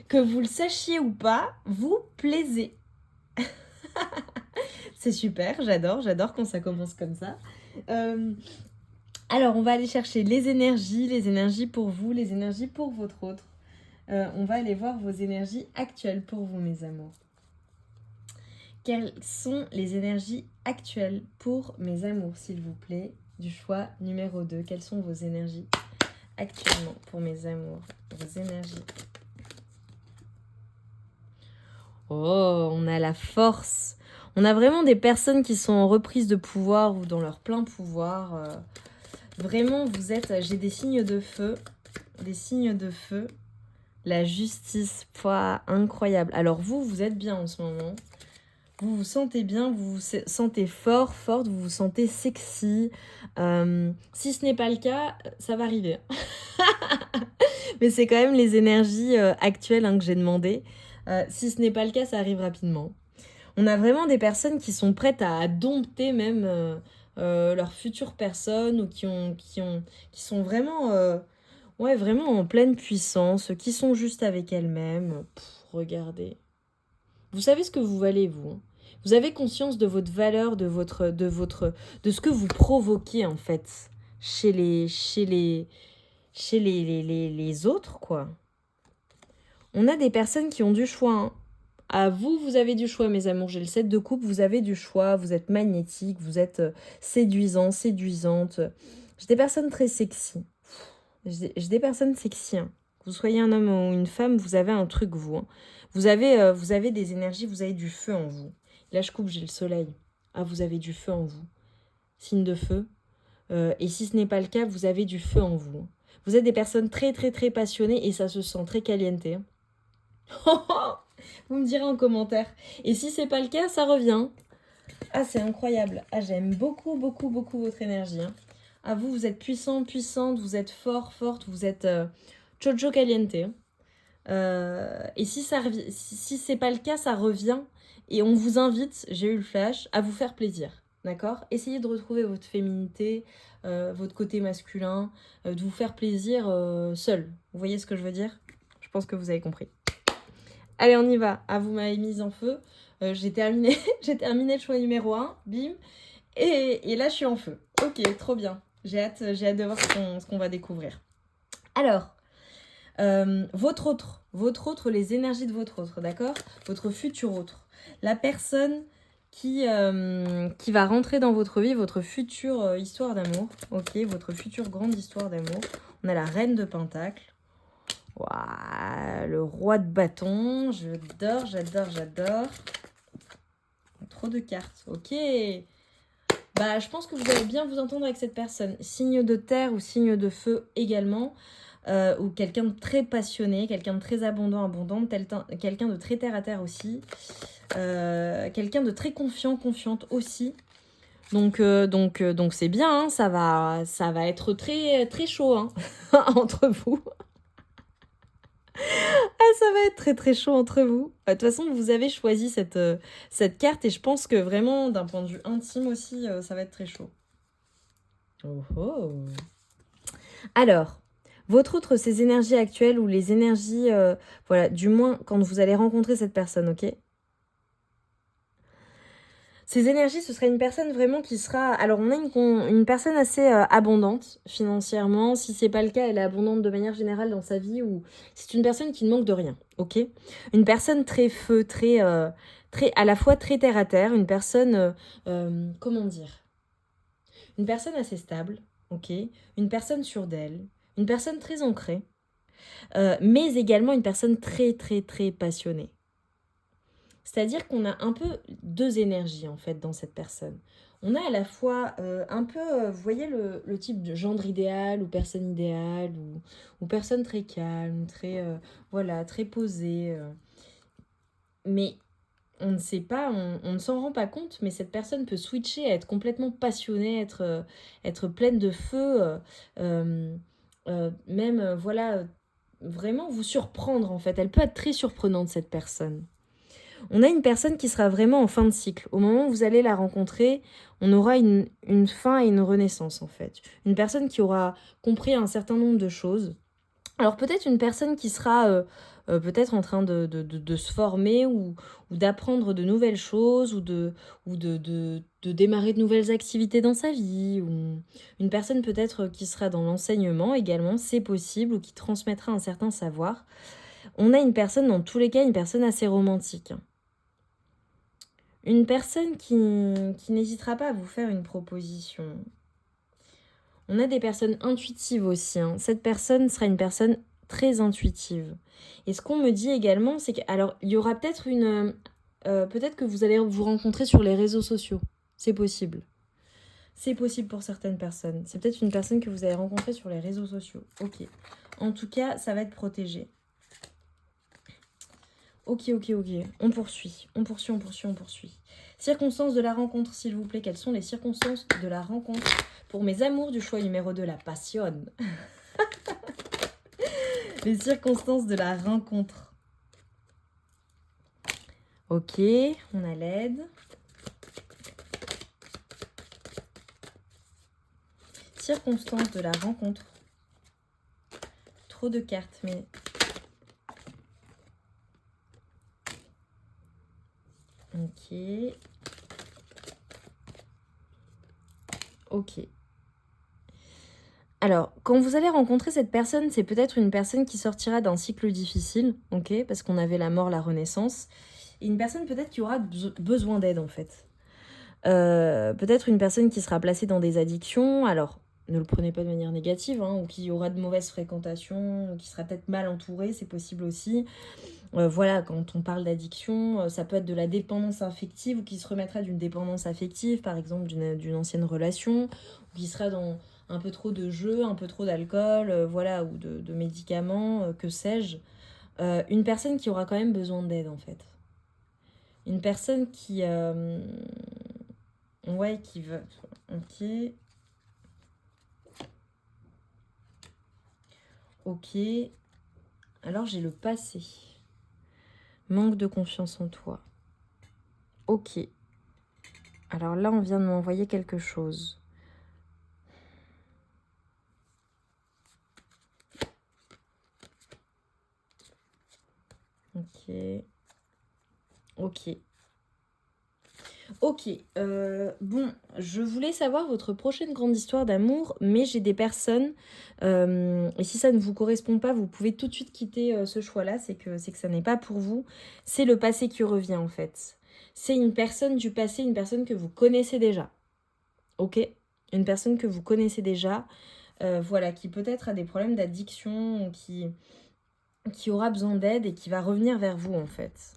Speaker 1: Que vous le sachiez ou pas, vous plaisez. C'est super, j'adore quand ça commence comme ça. Alors, on va aller chercher les énergies pour vous, les énergies pour votre autre. On va aller voir vos énergies actuelles pour vous, mes amours. Quelles sont les énergies actuelles pour mes amours, s'il vous plaît, du choix numéro 2? Quelles sont vos énergies actuellement pour mes amours? Vos énergies. Oh, on a la force. On a vraiment des personnes qui sont en reprise de pouvoir ou dans leur plein pouvoir. Vraiment, vous êtes... J'ai des signes de feu. Des signes de feu. La justice. Pouah, incroyable. Alors vous êtes bien en ce moment. Vous vous sentez bien, vous vous sentez forte, vous vous sentez sexy. Si ce n'est pas le cas, ça va arriver. Mais c'est quand même les énergies actuelles que j'ai demandées. Si ce n'est pas le cas, ça arrive rapidement. On a vraiment des personnes qui sont prêtes à dompter même leur future personne ou qui sont vraiment, vraiment en pleine puissance, qui sont juste avec elles-mêmes. Regardez. Vous savez ce que vous valez, vous. Vous avez conscience de votre valeur, de ce que vous provoquez en fait chez les autres, quoi. On a des personnes qui ont du choix. À vous, vous avez du choix, mes amours. J'ai le 7 de coupe, vous avez du choix. Vous êtes magnétique, vous êtes séduisant, séduisante. J'ai des personnes très sexy. J'ai des personnes sexy. Que vous soyez un homme ou une femme, vous avez un truc, vous. vous avez des énergies, vous avez du feu en vous. Là, je coupe, j'ai le soleil. Ah, vous avez du feu en vous. Signe de feu. Et si ce n'est pas le cas, vous avez du feu en vous. Vous êtes des personnes très, très, très passionnées et ça se sent très caliente. Vous me direz en commentaire. Et si c'est pas le cas, ça revient. Ah, c'est incroyable. Ah, j'aime beaucoup, beaucoup, beaucoup votre énergie. Hein. Ah, vous êtes puissant, puissante, vous êtes fort, forte, vous êtes chocho caliente. Et si c'est pas le cas, ça revient. Et on vous invite, j'ai eu le flash, à vous faire plaisir. D'accord? Essayez de retrouver votre féminité, votre côté masculin, de vous faire plaisir seul. Vous voyez ce que je veux dire? Je pense que vous avez compris. Allez, on y va. Ah, vous m'avez mise en feu. J'ai terminé le choix numéro 1. Bim. Et là, je suis en feu. Ok, trop bien. J'ai hâte de voir ce qu'on va découvrir. Alors, votre autre, les énergies de votre autre, d'accord? Votre futur autre. La personne qui va rentrer dans votre vie, votre future histoire d'amour. Ok, votre future grande histoire d'amour. On a la reine de Pentacle. Waouh, le roi de bâton, j'adore. Trop de cartes, ok. Bah, je pense que vous allez bien vous entendre avec cette personne. Signe de terre ou signe de feu également, ou quelqu'un de très passionné, quelqu'un de très abondante, quelqu'un de très terre à terre aussi, quelqu'un de très confiante aussi. Donc c'est bien, hein, ça va être très, très chaud hein, entre vous. Ah, ça va être très très chaud entre vous. De toute façon, vous avez choisi cette carte et je pense que vraiment, d'un point de vue intime aussi, ça va être très chaud. Oh oh. Alors, votre autre, ces énergies actuelles ou les énergies, voilà, du moins quand vous allez rencontrer cette personne, ok? Ces énergies, ce serait une personne vraiment qui sera... Alors, on a une personne assez abondante financièrement. Si c'est pas le cas, elle est abondante de manière générale dans sa vie ou c'est une personne qui ne manque de rien, ok? Une personne très feu, très, à la fois très terre à terre. Une personne, comment dire? Une personne assez stable, ok? Une personne sûre d'elle. Une personne très ancrée. Mais également une personne très, très, très passionnée. C'est-à-dire qu'on a un peu deux énergies en fait dans cette personne. On a à la fois un peu, vous voyez le type de gendre idéal ou personne idéale ou personne très calme, très, voilà, très posée. Mais on ne sait pas, on ne s'en rend pas compte, mais cette personne peut switcher, être complètement passionnée, être pleine de feu, même, voilà, vraiment vous surprendre en fait. Elle peut être très surprenante cette personne. On a une personne qui sera vraiment en fin de cycle. Au moment où vous allez la rencontrer, on aura une fin et une renaissance en fait. Une personne qui aura compris un certain nombre de choses. Alors peut-être une personne qui sera peut-être en train de se former ou d'apprendre de nouvelles choses ou de démarrer de nouvelles activités dans sa vie. Ou une personne peut-être qui sera dans l'enseignement également, c'est possible, ou qui transmettra un certain savoir. On a une personne, dans tous les cas, une personne assez romantique. Une personne qui n'hésitera pas à vous faire une proposition. On a des personnes intuitives aussi. Hein. Cette personne sera une personne très intuitive. Et ce qu'on me dit également, c'est que... Alors, il y aura peut-être une... peut-être que vous allez vous rencontrer sur les réseaux sociaux. C'est possible. C'est possible pour certaines personnes. C'est peut-être une personne que vous allez rencontrer sur les réseaux sociaux. Ok. En tout cas, ça va être protégé. Ok. On poursuit. Circonstances de la rencontre, s'il vous plaît. Quelles sont les circonstances de la rencontre pour mes amours du choix numéro 2, la passion? Les circonstances de la rencontre. Ok, on a l'aide. Circonstances de la rencontre. Trop de cartes, mais... Ok. Alors, quand vous allez rencontrer cette personne, c'est peut-être une personne qui sortira d'un cycle difficile, ok, parce qu'on avait la mort, la renaissance, et une personne peut-être qui aura besoin d'aide, en fait. Peut-être une personne qui sera placée dans des addictions. Alors, ne le prenez pas de manière négative, hein, ou qui aura de mauvaises fréquentations, ou qui sera peut-être mal entouré, c'est possible aussi. Voilà, quand on parle d'addiction, ça peut être de la dépendance affective, ou qui se remettra d'une dépendance affective, par exemple d'une ancienne relation, ou qui sera dans un peu trop de jeux, un peu trop d'alcool, voilà, ou de médicaments, que sais-je. Une personne qui aura quand même besoin d'aide, en fait. Une personne qui... ouais, qui va... Ok. Ok. Alors, j'ai le passé. Manque de confiance en toi. Ok. Alors là, on vient de m'envoyer quelque chose. Ok. Ok. Ok. Bon, je voulais savoir votre prochaine grande histoire d'amour, mais j'ai des personnes, et si ça ne vous correspond pas, vous pouvez tout de suite quitter ce choix-là, c'est que ça n'est pas pour vous. C'est le passé qui revient, en fait. C'est une personne du passé, une personne que vous connaissez déjà. Ok? Une personne que vous connaissez déjà, voilà, qui peut-être a des problèmes d'addiction, ou qui aura besoin d'aide et qui va revenir vers vous, en fait.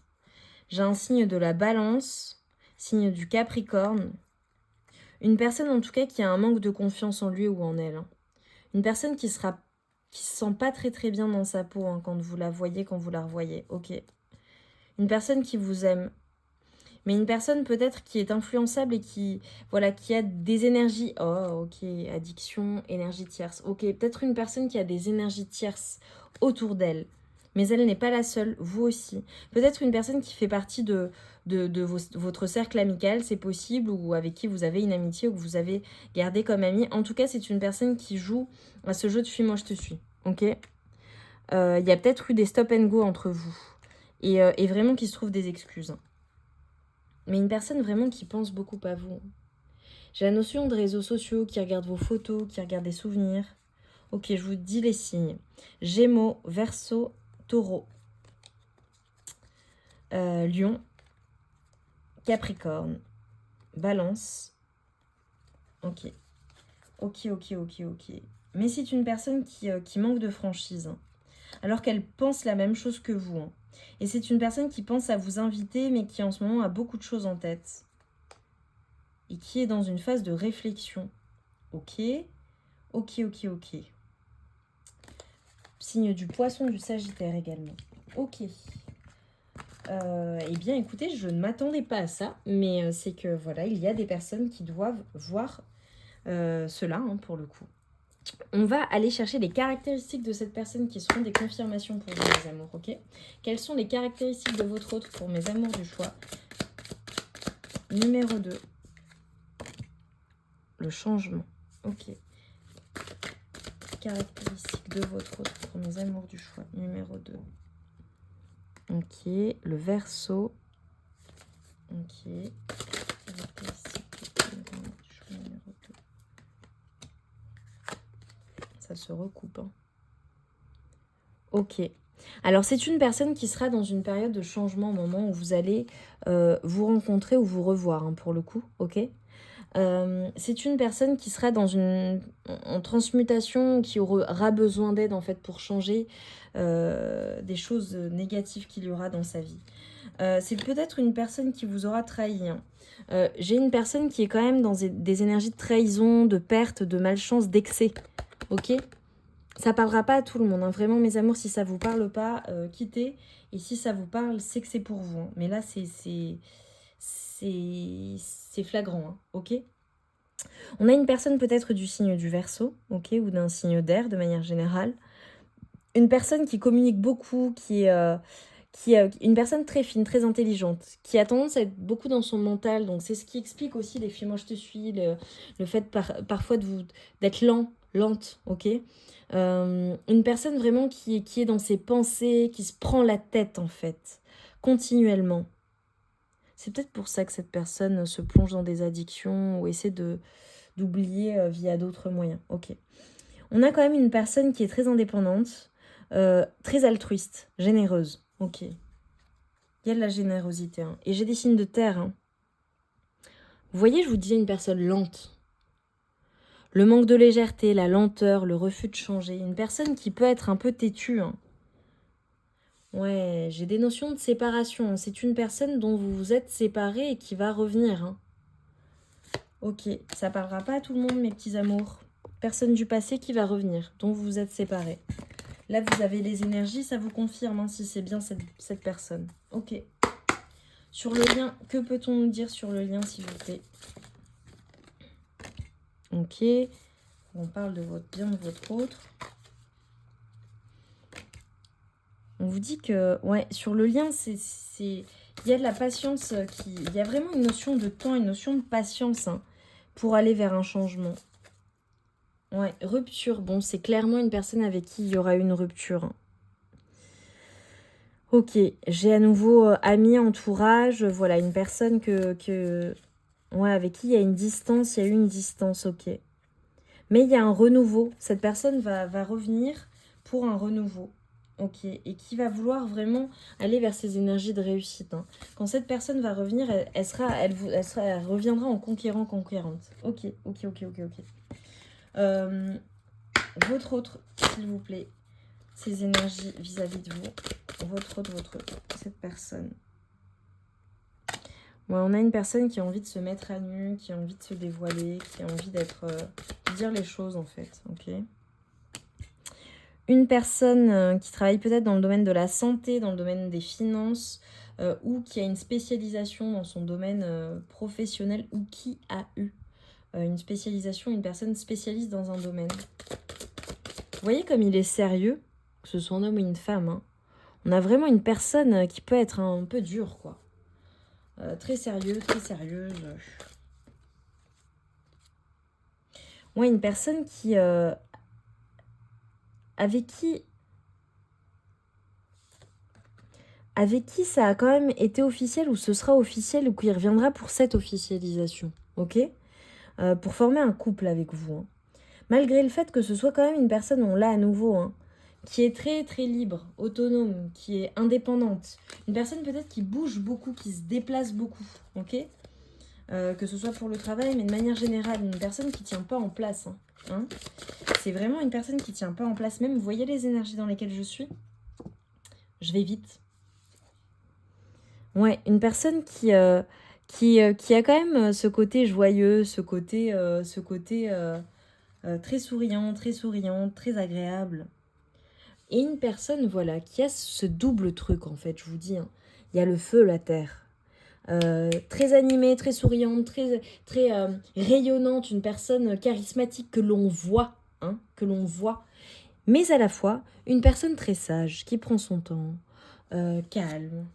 Speaker 1: J'ai un signe de la Balance, signe du Capricorne. Une personne, en tout cas, qui a un manque de confiance en lui ou en elle. Hein. Une personne qui se sent pas très très bien dans sa peau, hein, quand vous la voyez, quand vous la revoyez. Ok. Une personne qui vous aime. Mais une personne peut-être qui est influençable et voilà, qui a des énergies. Oh, ok. Addiction, énergie tierce. Ok. Peut-être une personne qui a des énergies tierces autour d'elle. Mais elle n'est pas la seule, vous aussi. Peut-être une personne qui fait partie de votre cercle amical, c'est possible, ou avec qui vous avez une amitié, ou que vous avez gardé comme ami. En tout cas, c'est une personne qui joue à ce jeu de suis-moi, je te suis. Ok. Il y a peut-être eu des stop and go entre vous. Et vraiment qu'il se trouve des excuses. Mais une personne vraiment qui pense beaucoup à vous. J'ai la notion de réseaux sociaux, qui regarde vos photos, qui regarde des souvenirs. Ok, je vous dis les signes. Gémeaux, Verseau, Taureau, Lion, Capricorne, Balance. Ok. Ok, ok, ok, ok. Mais c'est une personne qui manque de franchise. Hein. Alors qu'elle pense la même chose que vous. Hein. Et c'est une personne qui pense à vous inviter, mais qui en ce moment a beaucoup de choses en tête. Et qui est dans une phase de réflexion. Ok. Ok, ok, ok. Signe du Poisson, du Sagittaire également. Ok. Eh bien, écoutez, je ne m'attendais pas à ça, mais c'est que voilà, il y a des personnes qui doivent voir cela, hein, pour le coup. On va aller chercher les caractéristiques de cette personne qui seront des confirmations pour vous, mes amours, ok? Quelles sont les caractéristiques de votre autre pour mes amours du choix? Numéro 2. Le changement, ok. Caractéristiques de votre autre pour mes amours du choix. Numéro 2. Ok. Le Verseau. Ok. Caractéristiques de votre amour du choix. Numéro 2. Ça se recoupe, hein. Ok. Alors, c'est une personne qui sera dans une période de changement au moment où vous allez vous rencontrer ou vous revoir, hein, pour le coup, ok. C'est une personne qui sera en transmutation, qui aura besoin d'aide, en fait, pour changer des choses négatives qu'il y aura dans sa vie. C'est peut-être une personne qui vous aura trahi. Hein. J'ai une personne qui est quand même dans des énergies de trahison, de perte, de malchance, d'excès, ok. Ça parlera pas à tout le monde, hein. Vraiment, mes amours, si ça vous parle pas, quittez. Et si ça vous parle, c'est que c'est pour vous. Hein. Mais là, c'est flagrant, hein. Ok. On a une personne peut-être du signe du Verseau, ok, ou d'un signe d'air de manière générale. Une personne qui communique beaucoup, qui est une personne très fine, très intelligente, qui a tendance à être beaucoup dans son mental. Donc c'est ce qui explique aussi les films Moi je te suis, le fait parfois d'être lente, ok. Une personne vraiment qui est dans ses pensées, qui se prend la tête en fait, continuellement. C'est peut-être pour ça que cette personne se plonge dans des addictions ou essaie d'oublier via d'autres moyens. Ok. On a quand même une personne qui est très indépendante, très altruiste, généreuse. Ok. Il y a de la générosité. Hein. Et j'ai des signes de terre. Hein. Vous voyez, je vous disais une personne lente. Le manque de légèreté, la lenteur, le refus de changer. Une personne qui peut être un peu têtue. Hein. Ouais, j'ai des notions de séparation. C'est une personne dont vous vous êtes séparés et qui va revenir. Hein. Ok, ça parlera pas à tout le monde, mes petits amours. Personne du passé qui va revenir, dont vous vous êtes séparés. Là, vous avez les énergies, ça vous confirme hein, si c'est bien cette personne. Ok. Sur le lien, que peut-on nous dire sur le lien, s'il vous plaît? Ok. On parle de votre bien, de votre autre. On vous dit que, ouais, sur le lien, il y a de la patience, il y a vraiment une notion de temps, une notion de patience hein, pour aller vers un changement. Ouais, rupture. Bon, c'est clairement une personne avec qui il y aura une rupture. Hein. Ok, j'ai à nouveau ami, entourage, voilà, une personne ouais, avec qui il y a une distance, il y a eu une distance, ok. Mais il y a un renouveau, cette personne va revenir pour un renouveau, ok, et qui va vouloir vraiment aller vers ses énergies de réussite. Hein. Quand cette personne va revenir, elle reviendra en conquérante. Ok. Votre autre, s'il vous plaît, ces énergies vis-à-vis de vous, votre autre, cette personne. Ouais, on a une personne qui a envie de se mettre à nu, qui a envie de se dévoiler, qui a envie de dire les choses en fait, ok. Une personne qui travaille peut-être dans le domaine de la santé, dans le domaine des finances, ou qui a une spécialisation dans son domaine professionnel, ou qui a eu une spécialisation, une personne spécialiste dans un domaine. Vous voyez comme il est sérieux, que ce soit un homme ou une femme, hein. On a vraiment une personne qui peut être un peu dure, quoi. Très sérieux, très sérieuse. Ouais, une personne qui... avec qui ça a quand même été officiel, ou ce sera officiel, ou qui reviendra pour cette officialisation, ok, pour former un couple avec vous. Hein. Malgré le fait que ce soit quand même une personne, on l'a à nouveau, hein, qui est très très libre, autonome, qui est indépendante. Une personne peut-être qui bouge beaucoup, qui se déplace beaucoup, ok, que ce soit pour le travail, mais de manière générale, une personne qui ne tient pas en place. Hein. C'est vraiment une personne qui ne tient pas en place. Même, vous voyez les énergies dans lesquelles je suis? Je vais vite. Ouais, une personne qui a quand même ce côté joyeux, ce côté très souriant, très agréable. Et une personne, voilà, qui a ce double truc, en fait, je vous dis. Hein. Il y a le feu, la terre. Très animée, très souriante, très rayonnante, une personne charismatique que l'on voit, hein, mais à la fois une personne très sage, qui prend son temps, calme.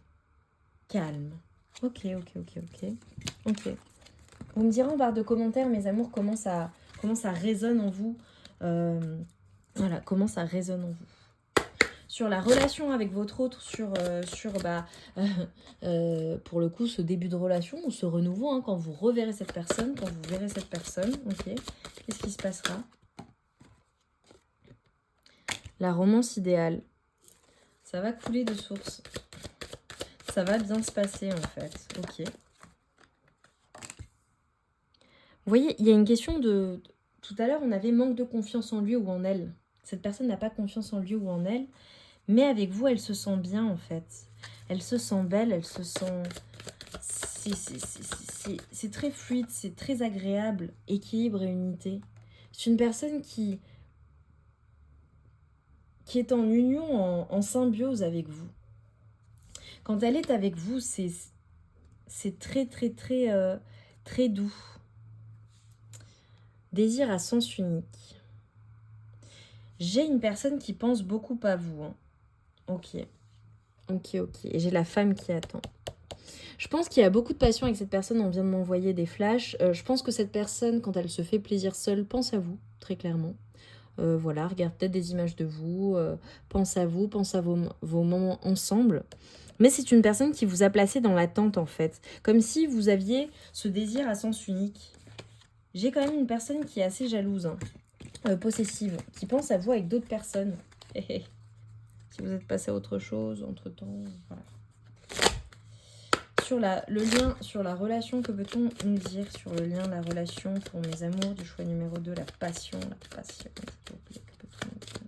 Speaker 1: Ok. Vous me direz en barre de commentaires, mes amours, comment ça résonne en vous. Voilà, comment ça résonne en vous. Sur la relation avec votre autre, pour le coup, ce début de relation ou ce renouveau, hein, quand vous reverrez cette personne, ok, qu'est-ce qui se passera? La romance idéale. Ça va couler de source. Ça va bien se passer, en fait, ok. Vous voyez, il y a une question de... Tout à l'heure, on avait manque de confiance en lui ou en elle. Cette personne n'a pas confiance en lui ou en elle. Mais avec vous, elle se sent bien, en fait. Elle se sent belle, elle se sent... C'est très fluide, c'est très agréable. Équilibre et unité. C'est une personne qui est en union, en symbiose avec vous. Quand elle est avec vous, c'est très doux. Désir à sens unique. J'ai une personne qui pense beaucoup à vous. Hein. Ok. Et j'ai la femme qui attend. Je pense qu'il y a beaucoup de passion avec cette personne. On vient de m'envoyer des flashs. Je pense que cette personne, quand elle se fait plaisir seule, pense à vous, très clairement. Voilà, regarde peut-être des images de vous. Pense à vous, pense à vos moments ensemble. Mais c'est une personne qui vous a placé dans l'attente, en fait. Comme si vous aviez ce désir à sens unique. J'ai quand même une personne qui est assez jalouse, hein, possessive, qui pense à vous avec d'autres personnes. Si vous êtes passé à autre chose, entre-temps, voilà. sur le lien, sur la relation, que peut-on nous dire sur le lien, la relation pour mes amours du choix numéro 2, la passion, s'il vous plaît, que peut-on nous dire?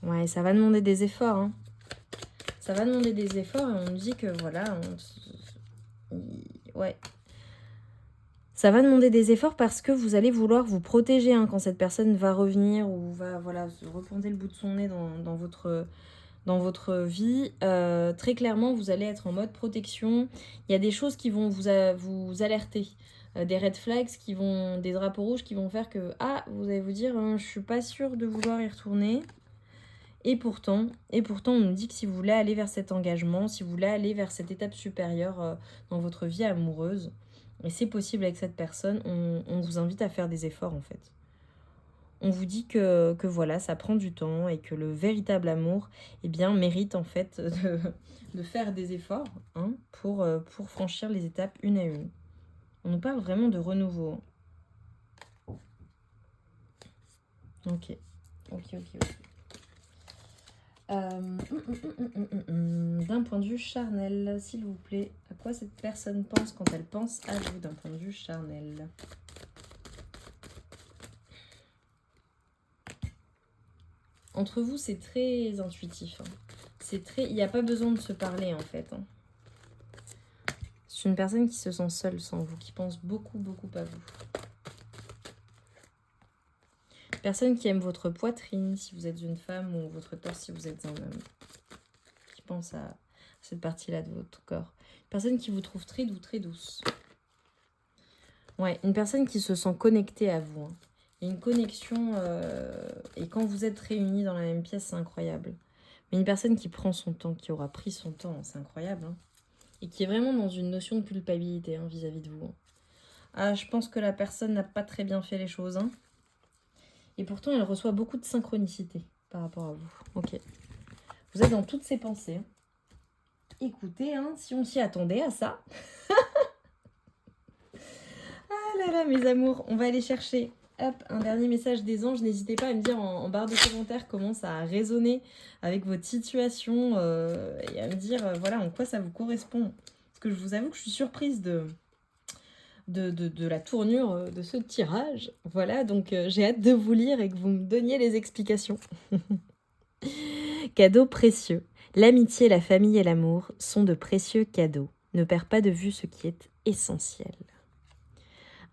Speaker 1: Ouais, ça va demander des efforts, hein. Ça va demander des efforts et on nous dit que voilà, ouais. Ça va demander des efforts parce que vous allez vouloir vous protéger hein, quand cette personne va revenir ou va voilà, se repointer le bout de son nez dans votre vie. Très clairement, vous allez être en mode protection. Il y a des choses qui vont vous alerter. Des red flags, des drapeaux rouges qui vont faire que vous allez vous dire je suis pas sûre de vouloir y retourner. Et pourtant, on nous dit que si vous voulez aller vers cet engagement, si vous voulez aller vers cette étape supérieure dans votre vie amoureuse, et c'est possible avec cette personne, on vous invite à faire des efforts en fait. On vous dit que voilà, ça prend du temps et que le véritable amour, eh bien, mérite en fait de faire des efforts hein, pour franchir les étapes une à une. On nous parle vraiment de renouveau. Ok. D'un point de vue charnel, s'il vous plaît, à quoi cette personne pense quand elle pense à vous d'un point de vue charnel? Entre vous, c'est très intuitif. Hein. Il n'y a pas besoin de se parler en fait. Hein. C'est une personne qui se sent seule sans vous, qui pense beaucoup à vous. Personne qui aime votre poitrine si vous êtes une femme ou votre torse si vous êtes un homme. Qui pense à cette partie-là de votre corps. Une personne qui vous trouve très doux, très douce. Ouais, une personne qui se sent connectée à vous. Hein. Il y a une connexion et quand vous êtes réunis dans la même pièce, c'est incroyable. Mais une personne qui prend son temps, qui aura pris son temps, c'est incroyable. Hein. Et qui est vraiment dans une notion de culpabilité hein, vis-à-vis de vous. Hein. Je pense que la personne n'a pas très bien fait les choses. Hein. Et pourtant, elle reçoit beaucoup de synchronicité par rapport à vous. Ok. Vous êtes dans toutes ses pensées. Hein. Écoutez, hein, si on s'y attendait à ça. Ah là là, mes amours, on va aller chercher un dernier message des anges. N'hésitez pas à me dire en barre de commentaires comment ça a résonné avec votre situation et à me dire voilà en quoi ça vous correspond. Parce que je vous avoue que je suis surprise de la tournure de ce tirage. Voilà, donc j'ai hâte de vous lire et que vous me donniez les explications. Cadeaux précieux. L'amitié, la famille et l'amour sont de précieux cadeaux. Ne perds pas de vue ce qui est essentiel.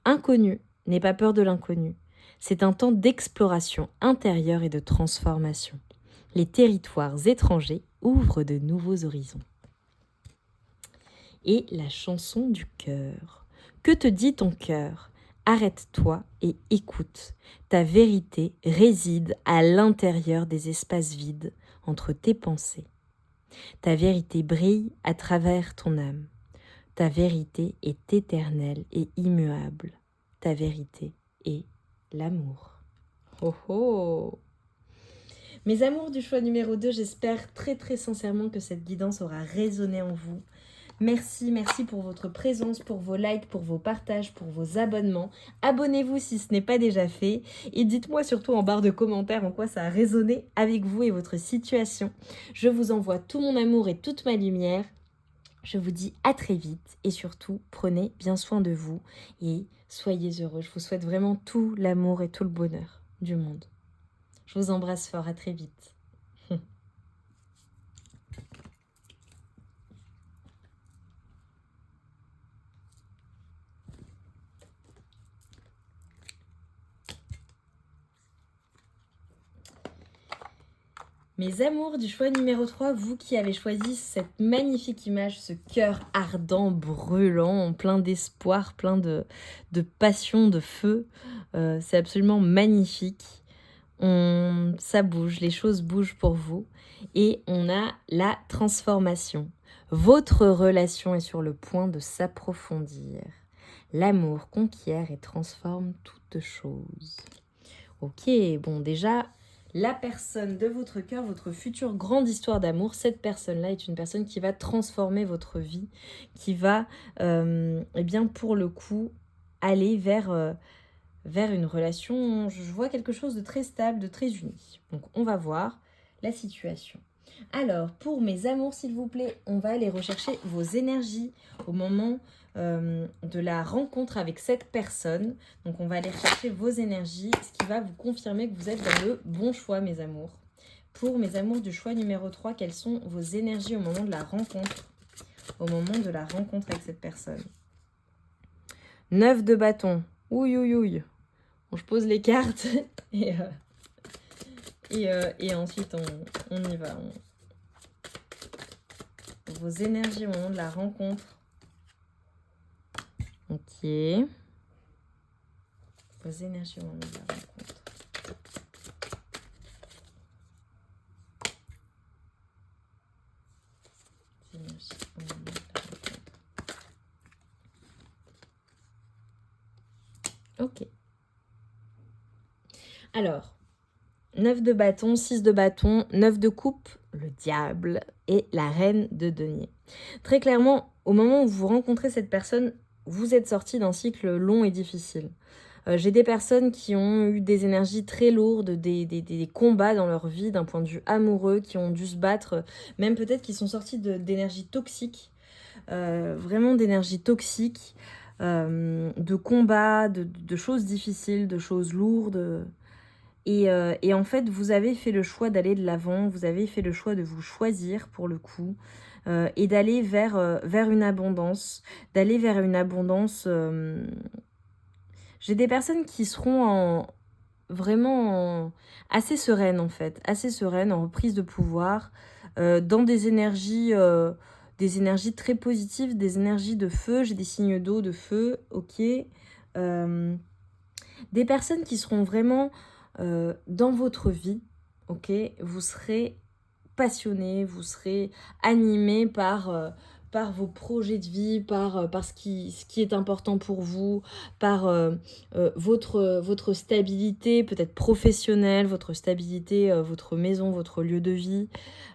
Speaker 1: Inconnu, n'aie pas peur de l'inconnu. C'est un temps d'exploration intérieure et de transformation. Les territoires étrangers ouvrent de nouveaux horizons. Et la chanson du cœur. Que te dit ton cœur ? Arrête-toi et écoute. Ta vérité réside à l'intérieur des espaces vides entre tes pensées. Ta vérité brille à travers ton âme. Ta vérité est éternelle et immuable. Ta vérité est l'amour. Oh oh! Mes amours du choix numéro 2, j'espère très très sincèrement que cette guidance aura résonné en vous. Merci pour votre présence, pour vos likes, pour vos partages, pour vos abonnements. Abonnez-vous si ce n'est pas déjà fait. Et dites-moi surtout en barre de commentaires en quoi ça a résonné avec vous et votre situation. Je vous envoie tout mon amour et toute ma lumière. Je vous dis à très vite et surtout, prenez bien soin de vous et soyez heureux. Je vous souhaite vraiment tout l'amour et tout le bonheur du monde. Je vous embrasse fort, à très vite. Mes amours du choix numéro 3, vous qui avez choisi cette magnifique image, ce cœur ardent, brûlant, plein d'espoir, plein de passion, de feu, c'est absolument magnifique. Ça bouge, les choses bougent pour vous et on a la transformation. Votre relation est sur le point de s'approfondir. L'amour conquiert et transforme toutes choses. Ok, bon déjà... La personne de votre cœur, votre future grande histoire d'amour, cette personne-là est une personne qui va transformer votre vie, qui va, eh bien pour le coup, aller vers une relation, je vois quelque chose de très stable, de très uni. Donc on va voir la situation. Alors, pour mes amours, s'il vous plaît, on va aller rechercher vos énergies au moment de la rencontre avec cette personne. Donc, on va aller rechercher vos énergies, ce qui va vous confirmer que vous êtes dans le bon choix, mes amours. Pour mes amours du choix numéro 3, quelles sont vos énergies au moment de la rencontre? Au moment de la rencontre avec cette personne. 9 de bâton. Ouille, ouille, ouille. Bon, je pose les cartes et ensuite on y va. Vos énergies au moment de la rencontre. Ok. Vos énergies au moment de la rencontre. Énergies au moment de la rencontre. Ok. Alors, 9 de bâton, 6 de bâton, 9 de coupe, le diable et la reine de denier. Très clairement, au moment où vous rencontrez cette personne, vous êtes sorti d'un cycle long et difficile. J'ai des personnes qui ont eu des énergies très lourdes, des combats dans leur vie d'un point de vue amoureux, qui ont dû se battre, même peut-être qui sont sortis d'énergie toxique, vraiment d'énergie toxique, de combats, de choses difficiles, de choses lourdes. Et en fait, vous avez fait le choix d'aller de l'avant, vous avez fait le choix de vous choisir pour le coup, et d'aller vers une abondance, d'aller vers une abondance. J'ai des personnes qui seront vraiment assez sereines en fait, assez sereines, en reprise de pouvoir, dans des énergies très positives, des énergies de feu. J'ai des signes d'eau, de feu, ok. Des personnes qui seront vraiment dans votre vie, ok. Vous serez passionné, vous serez animé par vos projets de vie, par ce qui est important pour vous, par votre stabilité peut-être professionnelle, votre stabilité, votre maison, votre lieu de vie,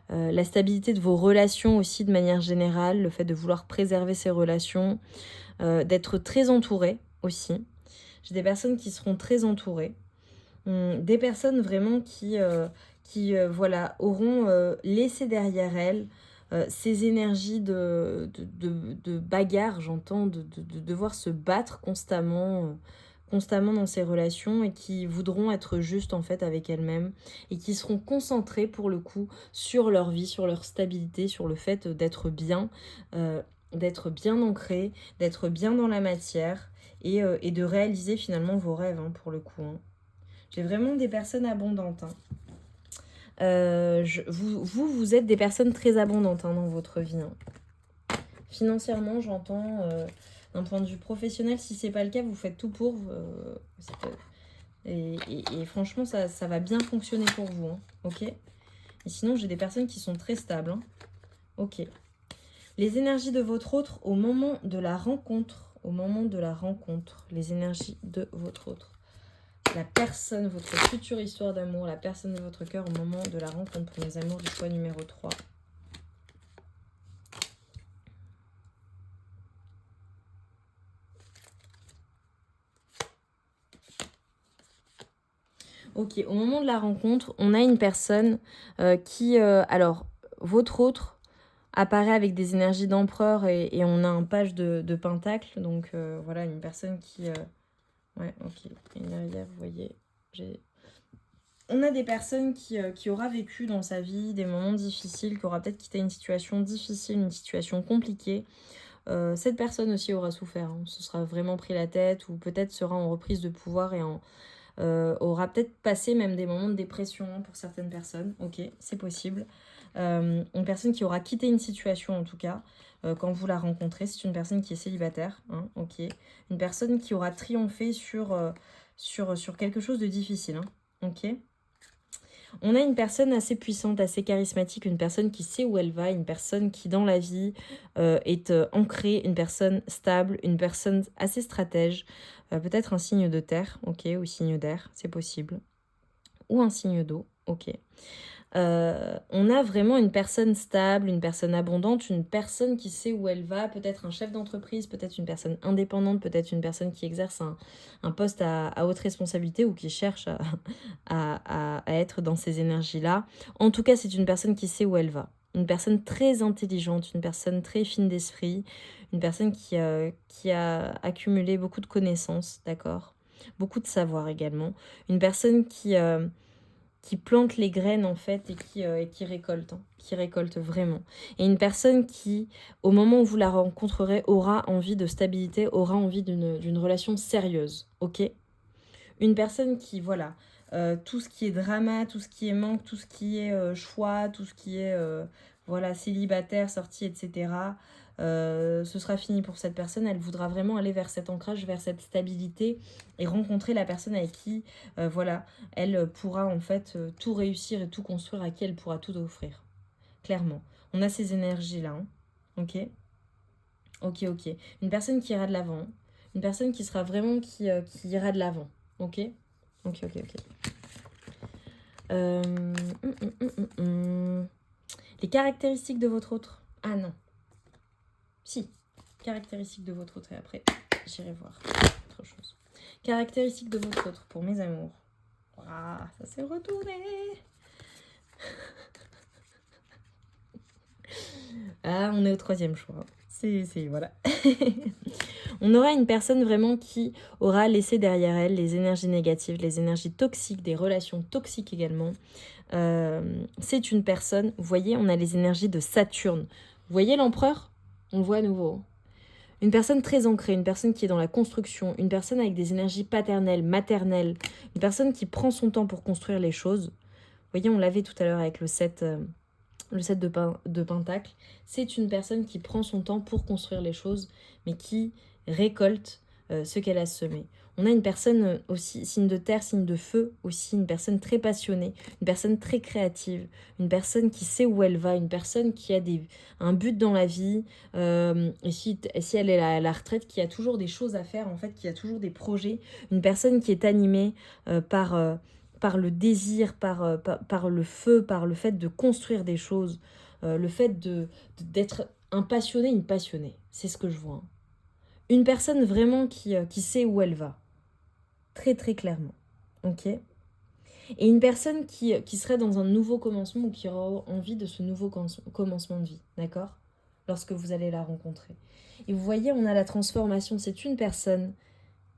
Speaker 1: la stabilité de vos relations aussi de manière générale, le fait de vouloir préserver ces relations, d'être très entouré aussi. J'ai des personnes qui seront très entourées. Des personnes vraiment qui voilà, auront laissé derrière elles ces énergies de bagarre, j'entends, de devoir se battre constamment dans ces relations et qui voudront être justes en fait avec elles-mêmes et qui seront concentrées pour le coup sur leur vie, sur leur stabilité, sur le fait d'être bien ancrées, d'être bien dans la matière et de réaliser finalement vos rêves pour le coup. J'ai vraiment des personnes abondantes. Vous êtes des personnes très abondantes dans votre vie. Financièrement, j'entends, d'un point de vue professionnel, si c'est pas le cas, vous faites tout pour. Et franchement, ça va bien fonctionner pour vous. Ok. Et sinon, j'ai des personnes qui sont très stables. Ok. Les énergies de votre autre au moment de la rencontre. Au moment de la rencontre. Les énergies de votre autre. La personne, votre future histoire d'amour, la personne de votre cœur au moment de la rencontre pour mes amours du choix numéro 3. Ok, au moment de la rencontre, on a une personne qui, alors, votre autre apparaît avec des énergies d'empereur et on a un page de pentacle. Donc voilà, une personne qui... ouais, ok. Et derrière, vous voyez, on a des personnes qui aura vécu dans sa vie des moments difficiles, qui aura peut-être quitté une situation difficile, une situation compliquée. Cette personne aussi aura souffert, se sera vraiment pris la tête ou peut-être sera en reprise de pouvoir et aura peut-être passé même des moments de dépression pour certaines personnes. Ok, c'est possible. Une personne qui aura quitté une situation en tout cas, quand vous la rencontrez, c'est une personne qui est célibataire. Ok, une personne qui aura triomphé sur quelque chose de difficile. Ok. On a une personne assez puissante, assez charismatique, une personne qui sait où elle va, une personne qui dans la vie est ancrée, une personne stable, une personne assez stratège, peut-être un signe de terre, ok, ou signe d'air, c'est possible, ou un signe d'eau, ok. On a vraiment une personne stable, une personne abondante, une personne qui sait où elle va, peut-être un chef d'entreprise, peut-être une personne indépendante, peut-être une personne qui exerce un poste à haute responsabilité ou qui cherche à être dans ces énergies-là. En tout cas, c'est une personne qui sait où elle va. Une personne très intelligente, une personne très fine d'esprit, une personne qui a accumulé beaucoup de connaissances, d'accord? Beaucoup de savoir également. Une personne qui plante les graines en fait et qui récolte, hein, qui récolte vraiment. Et une personne qui, au moment où vous la rencontrerez, aura envie de stabilité, aura envie d'une relation sérieuse, ok? Une personne qui, voilà, tout ce qui est drama, tout ce qui est manque, tout ce qui est choix, tout ce qui est voilà, célibataire, sortie, etc. Ce sera fini pour cette personne. Elle voudra vraiment aller vers cet ancrage, vers cette stabilité et rencontrer la personne avec qui, voilà, elle pourra en fait tout réussir et tout construire, à qui elle pourra tout offrir. Clairement. On a ces énergies-là. Hein. Ok. Ok, ok. Une personne qui ira de l'avant. Une personne qui sera vraiment qui ira de l'avant. Ok. Ok, ok, ok. Les caractéristiques de votre autre. Ah non. Si. Caractéristiques de votre autre et après, j'irai voir autre chose. Caractéristiques de votre autre pour mes amours. Ah, ça s'est retourné. Ah, on est au troisième choix. C'est voilà. On aura une personne vraiment qui aura laissé derrière elle les énergies négatives, les énergies toxiques, des relations toxiques également. C'est une personne, vous voyez, on a les énergies de Saturne. Vous voyez l'empereur? On le voit à nouveau. Une personne très ancrée, une personne qui est dans la construction, une personne avec des énergies paternelles, maternelles, une personne qui prend son temps pour construire les choses. Vous voyez, on l'avait tout à l'heure avec le 7 de Pentacle. C'est une personne qui prend son temps pour construire les choses, mais qui récolte ce qu'elle a semé. On a une personne aussi, signe de terre, signe de feu, aussi une personne très passionnée, une personne très créative, une personne qui sait où elle va, une personne qui a un but dans la vie, et si elle est à la retraite, qui a toujours des choses à faire, en fait, qui a toujours des projets, une personne qui est animée par le désir, par le feu, par le fait de construire des choses, le fait d'être un passionné, une passionnée. C'est ce que je vois. Hein. Une personne vraiment qui sait où elle va. Très très clairement. Ok. Et une personne qui serait dans un nouveau commencement ou qui aura envie de ce nouveau commencement de vie. D'accord? Lorsque vous allez la rencontrer. Et vous voyez, on a la transformation. C'est une personne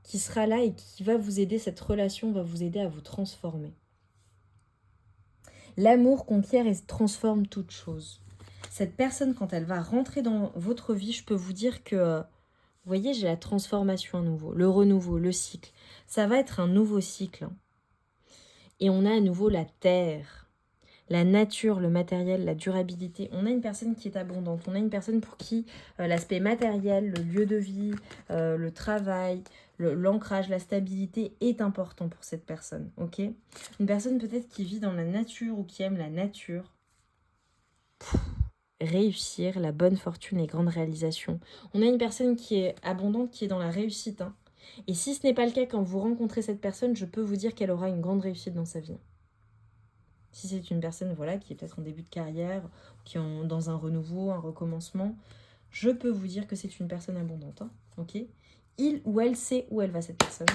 Speaker 1: qui sera là et qui va vous aider, cette relation va vous aider à vous transformer. L'amour conquiert et transforme toute chose. Cette personne, quand elle va rentrer dans votre vie, je peux vous dire que, vous voyez, j'ai la transformation à nouveau, le renouveau, le cycle. Ça va être un nouveau cycle. Hein. Et on a à nouveau la terre, la nature, le matériel, la durabilité. On a une personne qui est abondante. On a une personne pour qui l'aspect matériel, le lieu de vie, le travail, l'ancrage, la stabilité est important pour cette personne. Ok. Une personne peut-être qui vit dans la nature ou qui aime la nature. Réussir, la bonne fortune, les grandes réalisations. On a une personne qui est abondante, qui est dans la réussite. Hein. Et si ce n'est pas le cas, quand vous rencontrez cette personne, je peux vous dire qu'elle aura une grande réussite dans sa vie. Si c'est une personne voilà, qui est peut-être en début de carrière, qui est dans un renouveau, un recommencement, je peux vous dire que c'est une personne abondante. Hein. Ok. Il ou elle sait où elle va, cette personne.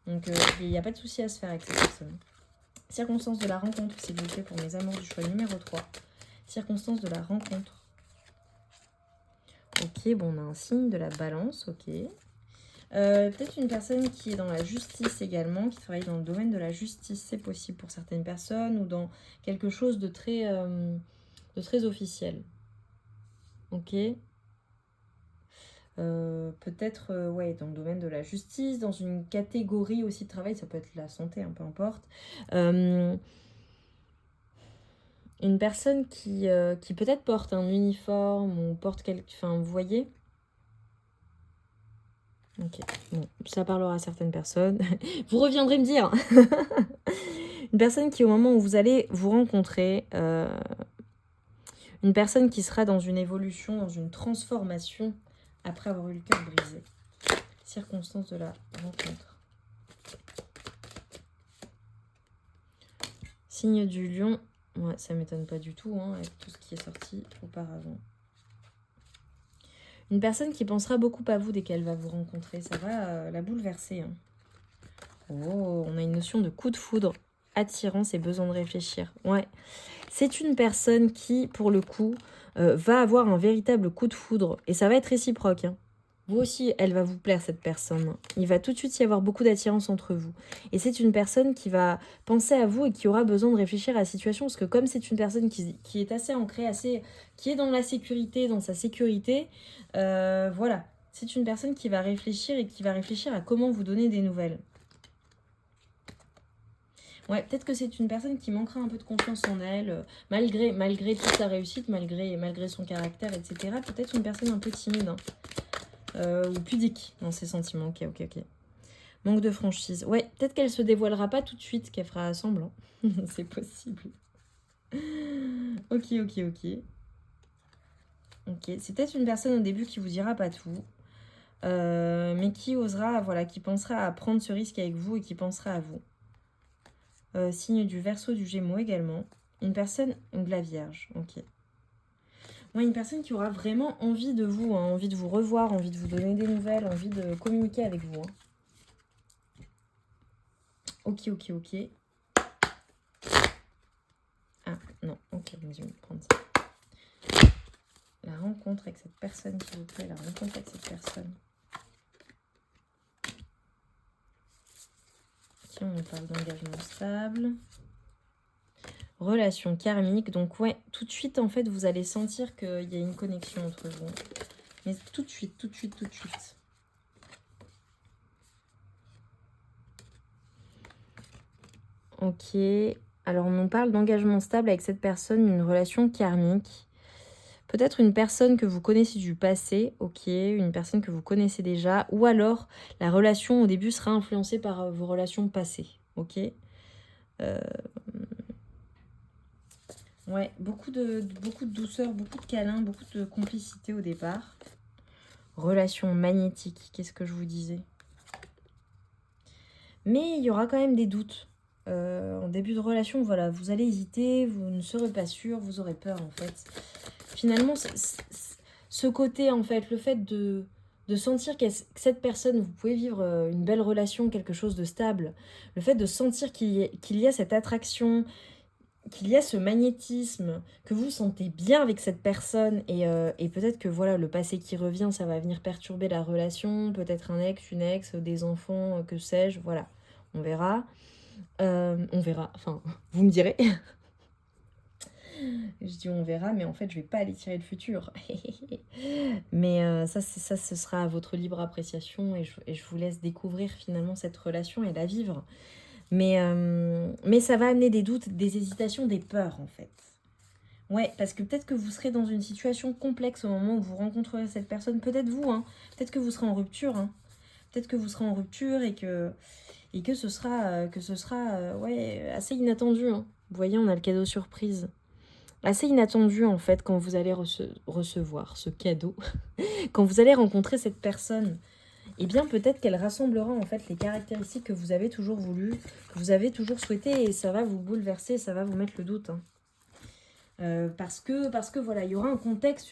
Speaker 1: Donc, il n'y a pas de souci à se faire avec cette personne. Circonstances de la rencontre, s'il vous plaît, pour mes amours du choix numéro 3. Circonstances de la rencontre. Ok, bon, on a un signe de la balance, ok. Peut-être une personne qui est dans la justice également, qui travaille dans le domaine de la justice, c'est possible pour certaines personnes, ou dans quelque chose de très officiel. Ok. Peut-être, ouais, dans le domaine de la justice, dans une catégorie aussi de travail, ça peut être la santé, hein, peu importe. Une personne qui peut-être porte un uniforme ou porte quelque... Enfin, vous voyez ? Ok, bon, ça parlera à certaines personnes. Vous reviendrez me dire. Une personne qui, au moment où vous allez vous rencontrer, une personne qui sera dans une évolution, dans une transformation, après avoir eu le cœur brisé. Circonstances de la rencontre. Signe du lion, Ouais, ça m'étonne pas du tout, hein, avec tout ce qui est sorti auparavant. Une personne qui pensera beaucoup à vous dès qu'elle va vous rencontrer, ça va la bouleverser. Hein. Oh, on a une notion de coup de foudre, attirance et besoin de réfléchir. Ouais, c'est une personne qui, pour le coup, va avoir un véritable coup de foudre. Et ça va être réciproque. Hein. Vous aussi, elle va vous plaire, cette personne. Il va tout de suite y avoir beaucoup d'attirance entre vous. Et c'est une personne qui va penser à vous et qui aura besoin de réfléchir à la situation. Parce que comme c'est une personne qui est assez ancrée, qui est dans la sécurité, dans sa sécurité, voilà. C'est une personne qui va réfléchir et qui va réfléchir à comment vous donner des nouvelles. Ouais, peut-être que c'est une personne qui manquera un peu de confiance en elle, malgré toute sa réussite, malgré son caractère, etc. Peut-être une personne un peu timide, hein, ou pudique dans ses sentiments. Ok. Manque de franchise. Ouais, peut-être qu'elle se dévoilera pas tout de suite, qu'elle fera semblant. C'est possible. Ok. Ok, c'est peut-être une personne au début qui vous dira pas tout, mais qui osera, voilà, qui pensera à prendre ce risque avec vous et qui pensera à vous. Signe du Verseau, du Gémeaux également. Une personne de la Vierge, ok. Ouais, une personne qui aura vraiment envie de vous, hein, envie de vous revoir, envie de vous donner des nouvelles, envie de communiquer avec vous. Hein. Ok. Ah, non, ok, je vais prendre ça. La rencontre avec cette personne, s'il vous plaît, la rencontre avec cette personne. Ok, on parle d'engagement stable. Relation karmique, donc ouais, tout de suite, en fait, vous allez sentir qu'il y a une connexion entre vous. Mais tout de suite. Ok, alors on nous parle d'engagement stable avec cette personne, une relation karmique. Peut-être une personne que vous connaissez du passé, ok, une personne que vous connaissez déjà, ou alors la relation au début sera influencée par vos relations passées, ok. Ouais, beaucoup de douceur, beaucoup de câlins, beaucoup de complicité au départ. Relation magnétique, qu'est-ce que je vous disais? Mais il y aura quand même des doutes. En début de relation, voilà, vous allez hésiter, vous ne serez pas sûr, vous aurez peur en fait. Finalement, ce côté, en fait, le fait de sentir que cette personne, vous pouvez vivre une belle relation, quelque chose de stable, le fait de sentir qu'il y a cette attraction, qu'il y a ce magnétisme, que vous vous sentez bien avec cette personne, et peut-être que voilà, le passé qui revient, ça va venir perturber la relation, peut-être un ex, une ex, des enfants, que sais-je, voilà, on verra. Enfin, vous me direz. Je dis on verra, mais en fait, je vais pas aller tirer le futur. Mais ça, ce sera à votre libre appréciation et je vous laisse découvrir finalement cette relation et la vivre. Mais ça va amener des doutes, des hésitations, des peurs en fait. Ouais, parce que peut-être que vous serez dans une situation complexe au moment où vous rencontrerez cette personne. Peut-être vous, hein. Peut-être que vous serez en rupture, hein. Peut-être que vous serez en rupture et que ce sera, ouais, assez inattendu. Hein. Vous voyez, on a le cadeau surprise. Assez inattendu en fait quand vous allez recevoir ce cadeau. Quand vous allez rencontrer cette personne, eh bien peut-être qu'elle rassemblera en fait les caractéristiques que vous avez toujours voulu, que vous avez toujours souhaité, et ça va vous bouleverser, ça va vous mettre le doute. Hein. Parce que voilà, il y aura un contexte,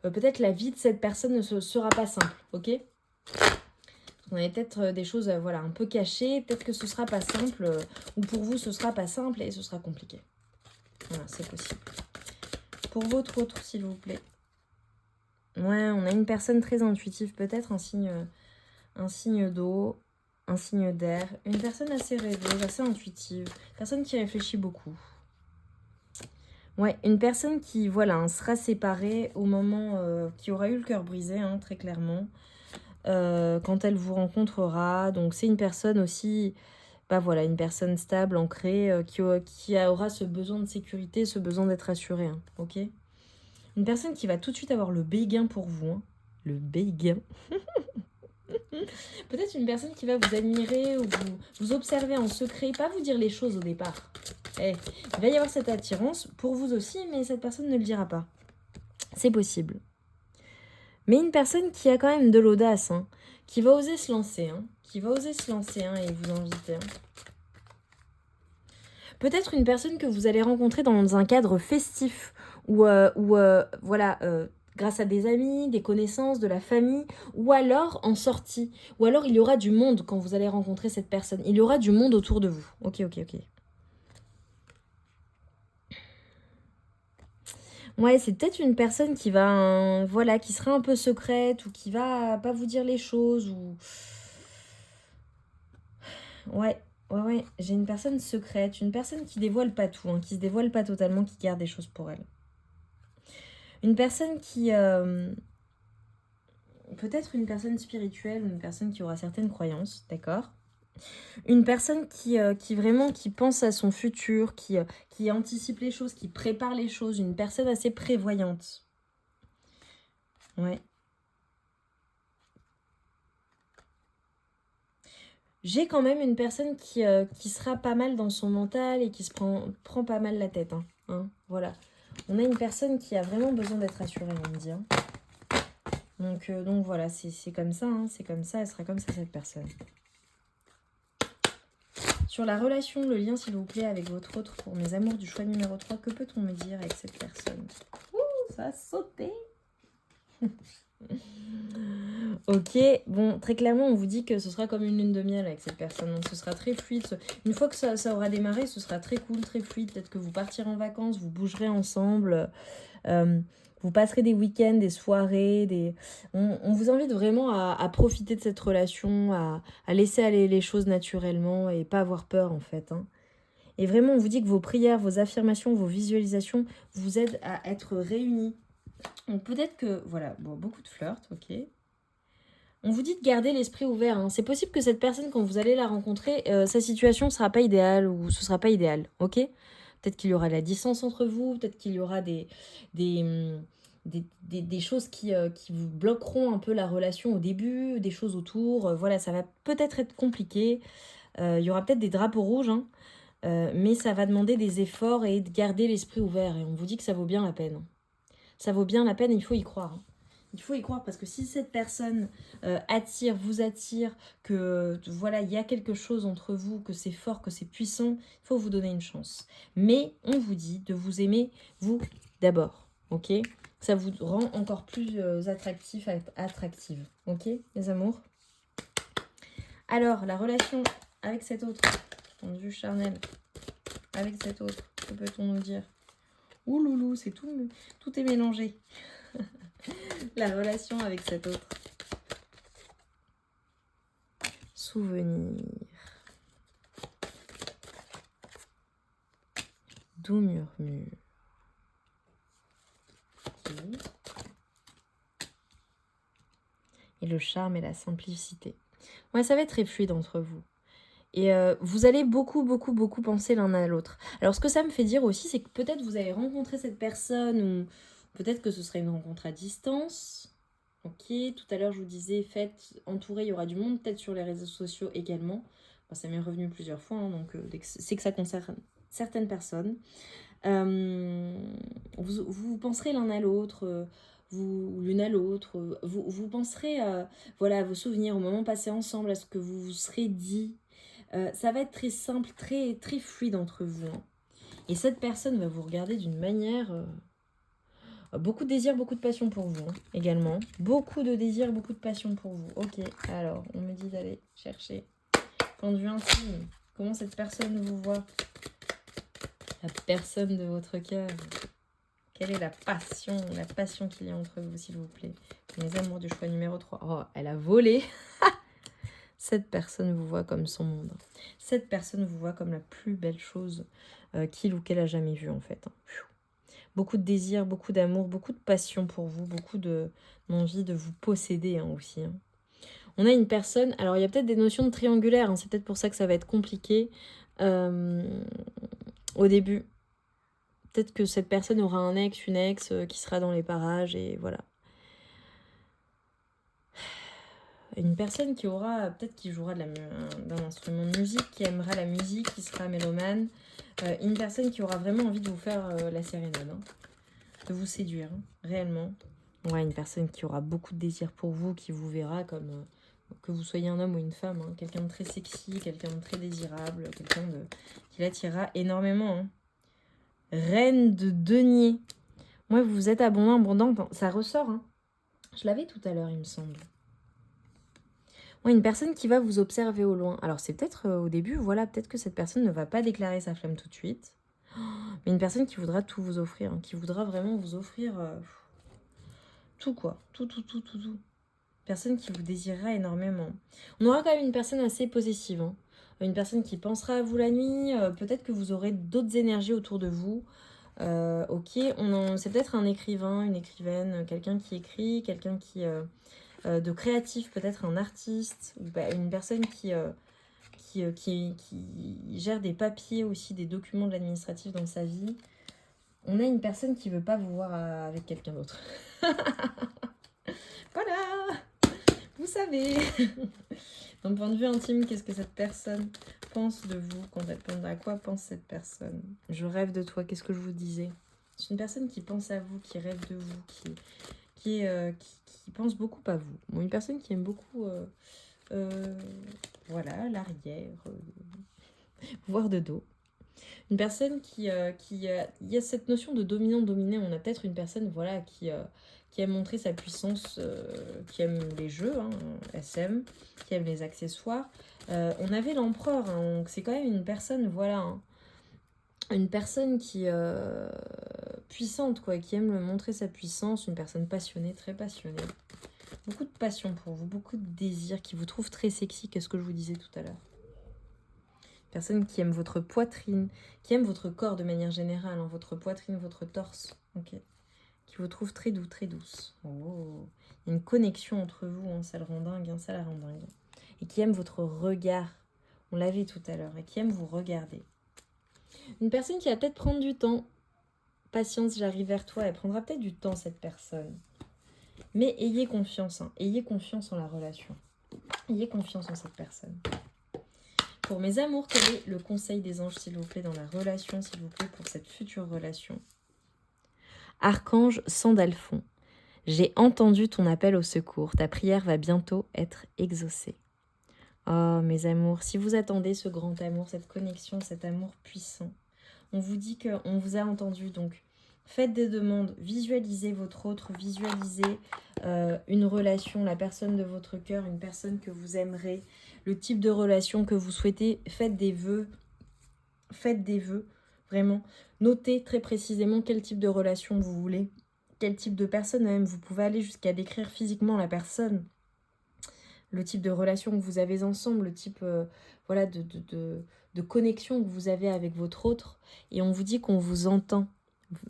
Speaker 1: peut-être la vie de cette personne ne sera pas simple, ok? On avait peut-être des choses voilà, un peu cachées, peut-être que ce sera pas simple, ou pour vous ce sera pas simple et ce sera compliqué. Voilà, c'est possible. Pour votre autre, s'il vous plaît. Ouais, on a une personne très intuitive, peut-être un signe d'eau, un signe d'air, une personne assez rêveuse, assez intuitive, personne qui réfléchit beaucoup. Ouais, une personne qui, voilà, hein, sera séparée au moment, qui aura eu le cœur brisé, hein, très clairement, quand elle vous rencontrera. Donc c'est une personne aussi, bah voilà, une personne stable, ancrée, qui aura ce besoin de sécurité, ce besoin d'être assurée, hein, ok? Une personne qui va tout de suite avoir le béguin pour vous, hein, le béguin. Peut-être une personne qui va vous admirer ou vous observer en secret, pas vous dire les choses au départ. Il va y avoir cette attirance pour vous aussi, mais cette personne ne le dira pas. C'est possible. Mais une personne qui a quand même de l'audace, hein, qui va oser se lancer, hein, et vous inviter. Hein. peut-être une personne que vous allez rencontrer dans un cadre festif ou voilà, grâce à des amis, des connaissances, de la famille, ou alors en sortie, ou alors il y aura du monde quand vous allez rencontrer cette personne. Il y aura du monde autour de vous. Ok, ok, ok. Ouais, c'est peut-être une personne qui va, voilà, qui sera un peu secrète ou qui va pas vous dire les choses ou... Ouais, ouais, j'ai une personne secrète, une personne qui dévoile pas tout, hein, qui se dévoile pas totalement, qui garde des choses pour elle. Une personne qui... peut-être une personne spirituelle ou une personne qui aura certaines croyances, d'accord? Une personne qui vraiment qui pense à son futur, qui anticipe les choses, qui prépare les choses, une personne assez prévoyante. Ouais. J'ai quand même une personne qui sera pas mal dans son mental et qui se prend pas mal la tête. Voilà. On a une personne qui a vraiment besoin d'être rassurée, on me dit. Donc voilà, c'est comme ça, c'est comme ça, elle sera comme ça cette personne. Sur la relation, le lien s'il vous plaît avec votre autre pour mes amours du choix numéro 3, que peut-on me dire avec cette personne? Ouh, ça a sauté. Ok, bon, très clairement, on vous dit que ce sera comme une lune de miel avec cette personne. Donc, ce sera très fluide. Une fois que ça aura démarré, ce sera très cool, très fluide. Peut-être que vous partirez en vacances, vous bougerez ensemble. Vous passerez des week-ends, des soirées. On vous invite vraiment à profiter de cette relation, à laisser aller les choses naturellement et pas avoir peur, en fait. Et vraiment, on vous dit que vos prières, vos affirmations, vos visualisations vous aident à être réunis. Donc, peut-être que, voilà, bon, beaucoup de flirt, ok. On vous dit de garder l'esprit ouvert. C'est possible que cette personne, quand vous allez la rencontrer, sa situation ne sera pas idéale ou ce ne sera pas idéal, ok? Peut-être qu'il y aura de la distance entre vous, peut-être qu'il y aura des choses qui vous bloqueront un peu la relation au début, des choses autour. Voilà, ça va peut-être être compliqué. Il y aura peut-être des drapeaux rouges, mais ça va demander des efforts et de garder l'esprit ouvert. Et on vous dit que ça vaut bien la peine. Ça vaut bien la peine, il faut y croire. Il faut y croire parce que si cette personne vous attire, que voilà, il y a quelque chose entre vous, que c'est fort, que c'est puissant, il faut vous donner une chance. Mais on vous dit de vous aimer, vous, d'abord, ok? Ça vous rend encore plus attractive, ok, les amours? Alors, la relation avec cet autre, tendu charnel, avec cet autre, que peut-on nous dire? Ouh loulou, c'est tout est mélangé. La relation avec cet autre. Souvenir. Doux murmure. Okay. Et le charme et la simplicité. Ouais, ça va être très fluide entre vous. Et vous allez beaucoup penser l'un à l'autre. Alors, ce que ça me fait dire aussi, c'est que peut-être vous allez rencontrer cette personne ou peut-être que ce serait une rencontre à distance. Ok, tout à l'heure, je vous disais, faites entourer, il y aura du monde, peut-être sur les réseaux sociaux également. Bon, ça m'est revenu plusieurs fois, donc c'est que ça concerne certaines personnes. Vous penserez l'un à l'autre, vous l'une à l'autre, vous penserez voilà, à vos souvenirs, au moment passé ensemble, à ce que vous vous serez dit. Ça va être très simple, très, très fluide entre vous. Et cette personne va vous regarder d'une manière... beaucoup de désir, beaucoup de passion pour vous également. Beaucoup de désir, beaucoup de passion pour vous. Ok, alors, on me dit d'aller chercher. Pendu intime, comment cette personne vous voit? La personne de votre cœur. Quelle est la passion qu'il y a entre vous, s'il vous plaît? Mes amours du choix numéro 3. Oh, elle a volé. Cette personne vous voit comme son monde. Cette personne vous voit comme la plus belle chose qu'il ou qu'elle a jamais vue, en fait. Beaucoup de désir, beaucoup d'amour, beaucoup de passion pour vous, beaucoup d'envie de vous posséder aussi. On a une personne... Alors, il y a peut-être des notions de triangulaire. C'est peut-être pour ça que ça va être compliqué au début. Peut-être que cette personne aura un ex, une ex qui sera dans les parages et voilà. Une personne qui aura, peut-être qui jouera d'un instrument de musique, qui aimera la musique, qui sera mélomane. Une personne qui aura vraiment envie de vous faire la sérénade, de vous séduire, réellement. Ouais, une personne qui aura beaucoup de désir pour vous, qui vous verra comme que vous soyez un homme ou une femme, hein, quelqu'un de très sexy, quelqu'un de très désirable, qui l'attirera énormément. Hein. Reine de denier. Moi, vous êtes abondant, ça ressort. Hein. Je l'avais tout à l'heure, il me semble. Ouais, une personne qui va vous observer au loin. Alors, c'est peut-être au début, voilà, peut-être que cette personne ne va pas déclarer sa flamme tout de suite. Mais une personne qui voudra tout vous offrir, hein, qui voudra vraiment vous offrir tout, quoi. Tout. Personne qui vous désirera énormément. On aura quand même une personne assez possessive. Hein. Une personne qui pensera à vous la nuit. Peut-être que vous aurez d'autres énergies autour de vous. Ok, c'est peut-être un écrivain, une écrivaine, quelqu'un qui écrit, quelqu'un qui de créatif, peut-être un artiste, ou une personne qui gère des papiers aussi, des documents de l'administratif dans sa vie. On a une personne qui veut pas vous voir avec quelqu'un d'autre. Voilà, vous savez. D'un point de vue intime, qu'est-ce que cette personne pense de vous? À quoi pense cette personne? Je rêve de toi, qu'est-ce que je vous disais? C'est une personne qui pense à vous, qui rêve de vous, qui pense beaucoup à vous. Bon, une personne qui aime beaucoup voilà, l'arrière, voire de dos. Une personne il y a cette notion de dominant-dominé. On a peut-être une personne voilà, qui aime montrer sa puissance, qui aime les jeux, hein, SM, qui aime les accessoires. On avait l'empereur, hein, donc c'est quand même une personne, voilà, hein, une personne qui puissante, quoi, qui aime montrer sa puissance, une personne passionnée, très passionnée. Beaucoup de passion pour vous, beaucoup de désir, qui vous trouve très sexy, qu'est-ce que je vous disais tout à l'heure. Personne qui aime votre poitrine, qui aime votre corps de manière générale, hein, votre poitrine, votre torse, ok, qui vous trouve très doux, très douce. Oh, il y a une connexion entre vous, hein, ça le rend dingue, hein, ça la rend dingue. Et qui aime votre regard, on l'a vu tout à l'heure, et qui aime vous regarder. Une personne qui va peut-être prendre du temps. Patience, j'arrive vers toi, elle prendra peut-être du temps, cette personne. Mais ayez confiance, hein, ayez confiance en la relation. Ayez confiance en cette personne. Pour mes amours, quel est le conseil des anges, s'il vous plaît, dans la relation, s'il vous plaît, pour cette future relation? Archange Sandalphon, j'ai entendu ton appel au secours. Ta prière va bientôt être exaucée. Oh, mes amours, si vous attendez ce grand amour, cette connexion, cet amour puissant, on vous dit qu'on vous a entendu, donc faites des demandes, visualisez votre autre, visualisez une relation, la personne de votre cœur, une personne que vous aimerez, le type de relation que vous souhaitez, faites des vœux, vraiment. Notez très précisément quel type de relation vous voulez, quel type de personne même. Vous pouvez aller jusqu'à décrire physiquement la personne, le type de relation que vous avez ensemble, le type voilà, de connexion que vous avez avec votre autre. Et on vous dit qu'on vous entend.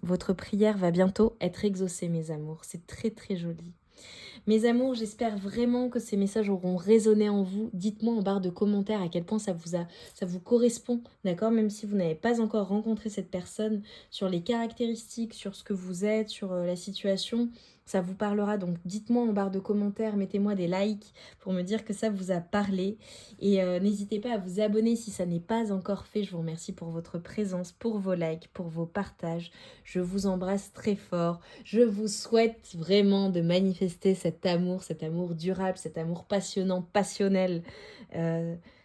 Speaker 1: Votre prière va bientôt être exaucée, mes amours. C'est très très joli. Mes amours, j'espère vraiment que ces messages auront résonné en vous. Dites-moi en barre de commentaires à quel point ça vous correspond, d'accord? Même si vous n'avez pas encore rencontré cette personne, sur les caractéristiques, sur ce que vous êtes, sur la situation, ça vous parlera. Donc dites-moi en barre de commentaires, mettez-moi des likes pour me dire que ça vous a parlé. Et n'hésitez pas à vous abonner si ça n'est pas encore fait. Je vous remercie pour votre présence, pour vos likes, pour vos partages. Je vous embrasse très fort. Je vous souhaite vraiment de manifester cet amour durable, cet amour passionnant, passionnel,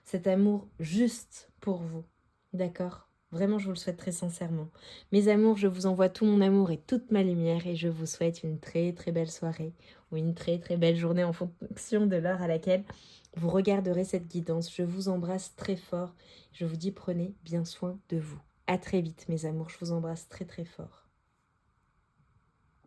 Speaker 1: cet amour juste pour vous. D'accord ? Vraiment, je vous le souhaite très sincèrement. Mes amours, je vous envoie tout mon amour et toute ma lumière et je vous souhaite une très très belle soirée ou une très très belle journée en fonction de l'heure à laquelle vous regarderez cette guidance. Je vous embrasse très fort. Je vous dis prenez bien soin de vous. À très vite mes amours, je vous embrasse très très fort.